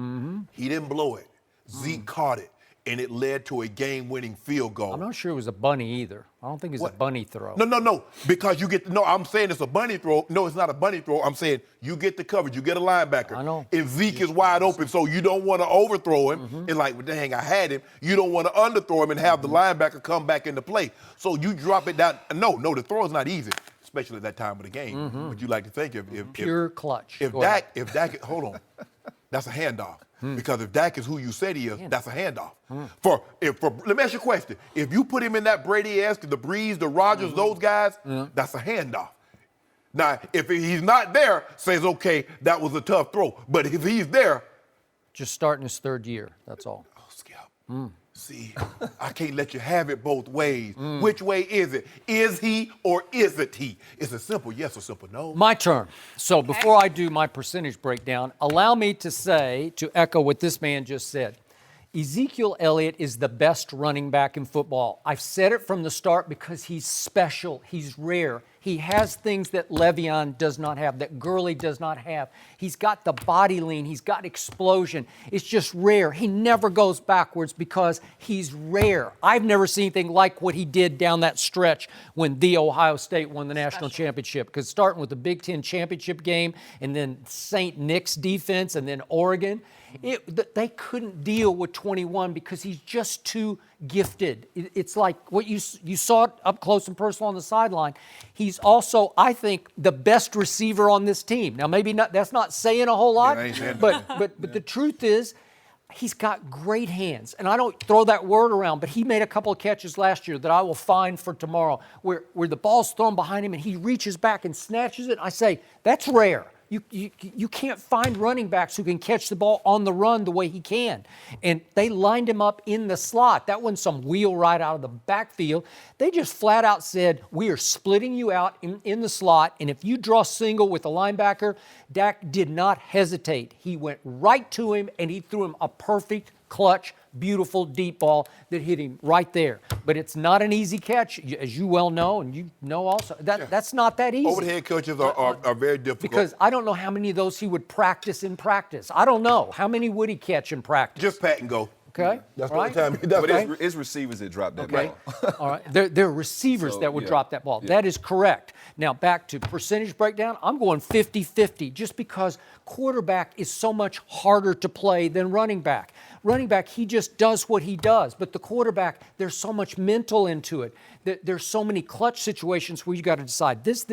[SPEAKER 6] He didn't blow it. Zeke caught it, and it led to a game-winning field goal.
[SPEAKER 7] I'm not sure it was a bunny either. I don't think it's a bunny throw.
[SPEAKER 6] No, because I'm saying it's a bunny throw. No, it's not a bunny throw. I'm saying you get the coverage. You get a linebacker.
[SPEAKER 7] I know.
[SPEAKER 6] And Zeke is wide open, so you don't want to overthrow him. And like, well, dang, I had him. You don't want to underthrow him and have the linebacker come back into play. So you drop it down. No, the throw is not easy, especially at that time of the game. But you like to think if
[SPEAKER 7] pure clutch.
[SPEAKER 6] If Dak, hold on, that's a handoff. Because if Dak is who you said he is, that's a handoff. Let me ask you a question. If you put him in that Brady-esque, the Breeze, the Rodgers, those guys, that's a handoff. Now, if he's not there, says, okay, that was a tough throw. But if he's there.
[SPEAKER 7] Just starting his third year, that's all.
[SPEAKER 6] Oh, Skip. See, I can't let you have it both ways. Which way is it? Is he or isn't he? It's a simple yes or simple no.
[SPEAKER 7] My turn. So before I do my percentage breakdown, allow me to echo what this man just said. Ezekiel Elliott is the best running back in football. I've said it from the start because he's special. He's rare. He has things that Le'Veon does not have, that Gurley does not have. He's got the body lean. He's got explosion. It's just rare. He never goes backwards because he's rare. I've never seen anything like what he did down that stretch when the Ohio State won the national championship. Because starting with the Big Ten championship game and then St. Nick's defense and then Oregon, they couldn't deal with 21 because he's just too gifted. It's like what you saw it up close and personal on the sideline. He's also, I think, the best receiver on this team. Now, maybe not. That's not saying a whole lot, but the truth is, he's got great hands. And I don't throw that word around, but he made a couple of catches last year that I will find for tomorrow where the ball's thrown behind him and he reaches back and snatches it. I say, that's rare. You can't find running backs who can catch the ball on the run the way he can. And they lined him up in the slot. That wasn't some wheel right out of the backfield. They just flat out said, we are splitting you out in the slot, and if you draw single with a linebacker, Dak did not hesitate. He went right to him, and he threw him a perfect, clutch, beautiful deep ball that hit him right there. But it's not an easy catch, as you well know, and you know also. That's not that easy.
[SPEAKER 6] Overhead catches are very difficult.
[SPEAKER 7] Because I don't know how many of those he would practice in practice. I don't know. How many would he catch in practice?
[SPEAKER 6] Just pat and go.
[SPEAKER 7] Okay.
[SPEAKER 6] That's
[SPEAKER 7] right.
[SPEAKER 6] the time he does.
[SPEAKER 8] But it's receivers that drop that ball.
[SPEAKER 7] All right. There are receivers that would drop that ball. That is correct. Now, back to percentage breakdown, I'm going 50-50 just because quarterback is so much harder to play than running back. Running back, he just does what he does. But the quarterback, there's so much mental into it. There's so many clutch situations where you got to decide this,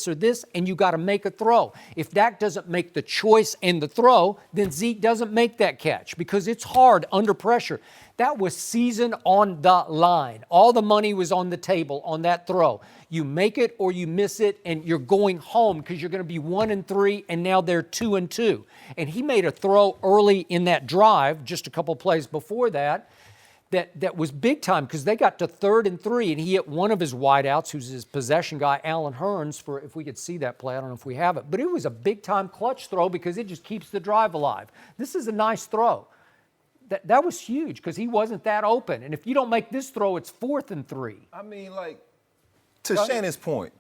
[SPEAKER 7] or this, and you got to make a throw. If Dak doesn't make the choice and the throw, then Zeke doesn't make that catch because it's hard under pressure. That was season on the line. All the money was on the table on that throw. You make it or you miss it, and you're going home because you're going to be 1-3, and now they're 2-2. And he made a throw early in that drive, just a couple plays before that was big time because they got to 3rd and 3, and he hit one of his wideouts, who's his possession guy, Alan Hearns, for if we could see that play. I don't know if we have it. But it was a big-time clutch throw because it just keeps the drive alive. This is a nice throw. That was huge because he wasn't that open. And if you don't make this throw, it's 4th and 3.
[SPEAKER 8] I mean, like, to Shannon's point,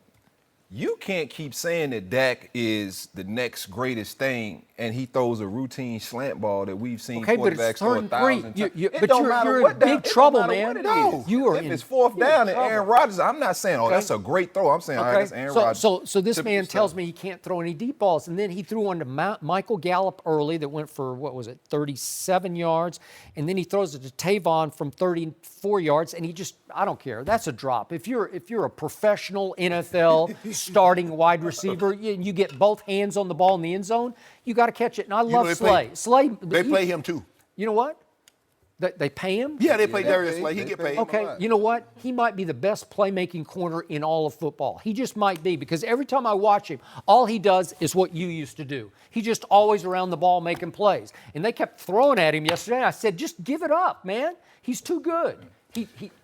[SPEAKER 8] you can't keep saying that Dak is the next greatest thing and he throws a routine slant ball that we've seen quarterbacks throw 1,000 times.
[SPEAKER 7] But you're in big trouble, man. You are
[SPEAKER 8] if it's 4th down and Aaron Rodgers, I'm not saying, that's a great throw. I'm saying, all right, that's Aaron Rodgers.
[SPEAKER 7] So this man tells me he can't throw any deep balls. And then he threw one to Michael Gallup early that went for, 37 yards. And then he throws it to Tavon from 34 yards. And he just, I don't care. That's a drop. If you're a professional NFL starting wide receiver, you get both hands on the ball in the end zone, you got to catch it. And I love Slay.
[SPEAKER 6] They play him too.
[SPEAKER 7] You know what? They pay him?
[SPEAKER 6] Yeah, they play Darius Slay. He get paid.
[SPEAKER 7] Okay, you know what? He might be the best playmaking corner in all of football. He just might be because every time I watch him, all he does is what you used to do. He's just always around the ball making plays. And they kept throwing at him yesterday. And I said, just give it up, man. He's too good.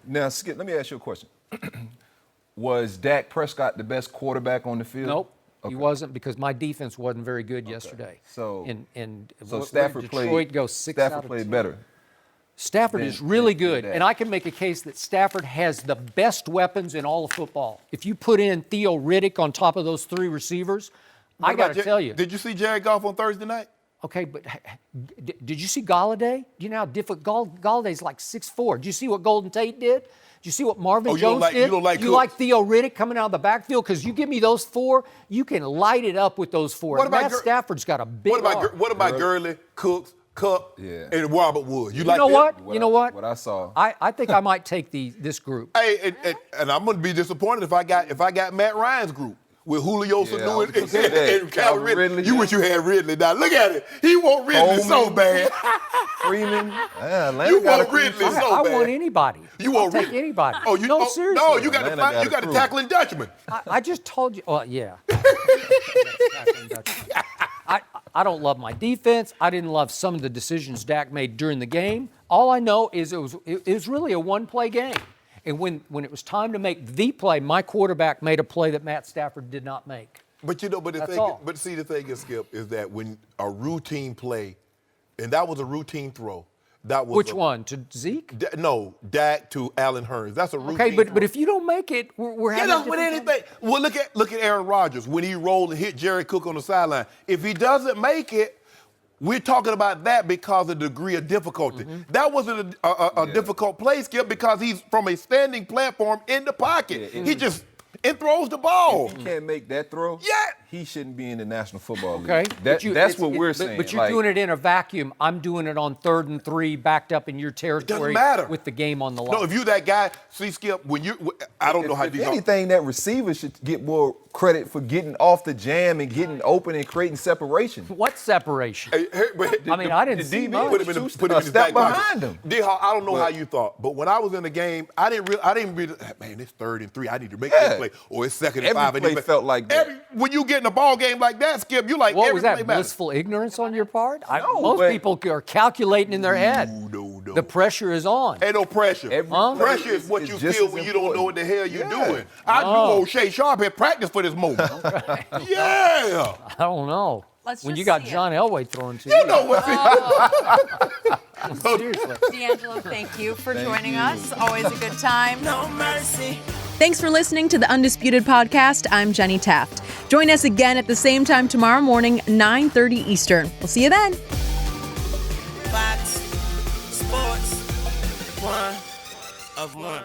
[SPEAKER 8] Now, Skip, let me ask you a question. Was Dak Prescott the best quarterback on the field?
[SPEAKER 7] Nope. Okay. He wasn't because my defense wasn't very good yesterday.
[SPEAKER 8] So
[SPEAKER 7] Stafford
[SPEAKER 8] Detroit
[SPEAKER 7] goes 6
[SPEAKER 8] Stafford
[SPEAKER 7] out of
[SPEAKER 8] played
[SPEAKER 7] 10.
[SPEAKER 8] better.
[SPEAKER 7] Stafford is really good, and I can make a case that Stafford has the best weapons in all of football. If you put in Theo Riddick on top of those 3 receivers, I got to tell you.
[SPEAKER 6] Did you see Jared Goff on Thursday night?
[SPEAKER 7] Okay, but did you see Galladay? Do you know how difficult Galladay's like 6'4"? Did you see what Golden Tate did? Did you see what Marvin Jones did?
[SPEAKER 6] You like
[SPEAKER 7] Theo Riddick coming out of the backfield? Because you give me those 4, you can light it up with those 4. Matt Stafford's got a big arm.
[SPEAKER 6] What about Gurley, Cooks, Cup, and Robert Wood?
[SPEAKER 7] You know what?
[SPEAKER 8] What I saw.
[SPEAKER 7] I think I might take this group.
[SPEAKER 6] Hey, and I'm going to be disappointed if I got Matt Ryan's group with Julio Sanu and Calvin Ridley. You wish you had Ridley. Now look at it. He want Ridley so bad.
[SPEAKER 8] Freeman.
[SPEAKER 6] You want Ridley so bad.
[SPEAKER 7] I want anybody. I'll take anybody. Seriously.
[SPEAKER 6] No, you got to tackle in Dutchman.
[SPEAKER 7] I just told you. Well, yeah. I don't love my defense. I didn't love some of the decisions Dak made during the game. All I know is it was really a one-play game. And when it was time to make the play, my quarterback made a play that Matt Stafford did not make.
[SPEAKER 6] But the thing is, Skip, is that when a routine play, and that was a routine throw.
[SPEAKER 7] Which one? To Zeke?
[SPEAKER 6] No, Dak to Alan Hearns. That's a routine.
[SPEAKER 7] Okay, but if you don't make it, we're having
[SPEAKER 6] with anything. Well, look at Aaron Rodgers when he rolled and hit Jerry Cook on the sideline. If he doesn't make it, we're talking about that because of the degree of difficulty. Mm-hmm. That wasn't a difficult play, Skip, because he's from a standing platform in the pocket. He just throws the ball.
[SPEAKER 8] If he can't make that throw, he shouldn't be in the National Football League.
[SPEAKER 7] Okay.
[SPEAKER 8] That's what we're saying.
[SPEAKER 7] But you're doing it in a vacuum. I'm doing it on 3rd and 3, backed up in your territory.
[SPEAKER 6] It doesn't matter.
[SPEAKER 7] With the game on the line.
[SPEAKER 6] No, if you're that guy, see, Skip, I don't know how you.
[SPEAKER 8] If anything, that receiver should get more credit for getting off the jam and getting open and creating separation.
[SPEAKER 7] What separation?
[SPEAKER 6] I
[SPEAKER 7] didn't see much.
[SPEAKER 6] Put him in his
[SPEAKER 8] step
[SPEAKER 6] back
[SPEAKER 8] behind him.
[SPEAKER 6] I don't know how you thought, but when I was in the game, I didn't really, man, it's 3rd and 3. I need to make this play, or it's 2nd and 5.
[SPEAKER 8] Every play felt like that.
[SPEAKER 6] When you get in a ball game like that, Skip, you like
[SPEAKER 7] What
[SPEAKER 6] every
[SPEAKER 7] was that,
[SPEAKER 6] play matters.
[SPEAKER 7] blissful ignorance on your part?
[SPEAKER 8] No,
[SPEAKER 7] most
[SPEAKER 8] but-
[SPEAKER 7] people are calculating in their head.
[SPEAKER 6] No.
[SPEAKER 7] The pressure is on.
[SPEAKER 6] Ain't no pressure.
[SPEAKER 8] Huh?
[SPEAKER 6] Pressure is what
[SPEAKER 8] It's
[SPEAKER 6] you
[SPEAKER 8] just
[SPEAKER 6] feel
[SPEAKER 8] as
[SPEAKER 6] when you don't know what the hell you're
[SPEAKER 8] Yeah.
[SPEAKER 6] doing. I knew old Shay Sharpe had practiced for this moment. Yeah.
[SPEAKER 7] I don't know.
[SPEAKER 2] Let's
[SPEAKER 7] when
[SPEAKER 2] just
[SPEAKER 7] you got
[SPEAKER 2] see it.
[SPEAKER 7] John Elway throwing to
[SPEAKER 6] You know what?
[SPEAKER 7] Seriously.
[SPEAKER 2] DeAngelo, thank you for joining us. Always a good time.
[SPEAKER 12] No mercy.
[SPEAKER 1] Thanks for listening to the Undisputed Podcast. I'm Jenny Taft. Join us again at the same time tomorrow morning, 9:30 Eastern. We'll see you then.
[SPEAKER 12] Fox Sports. One of one.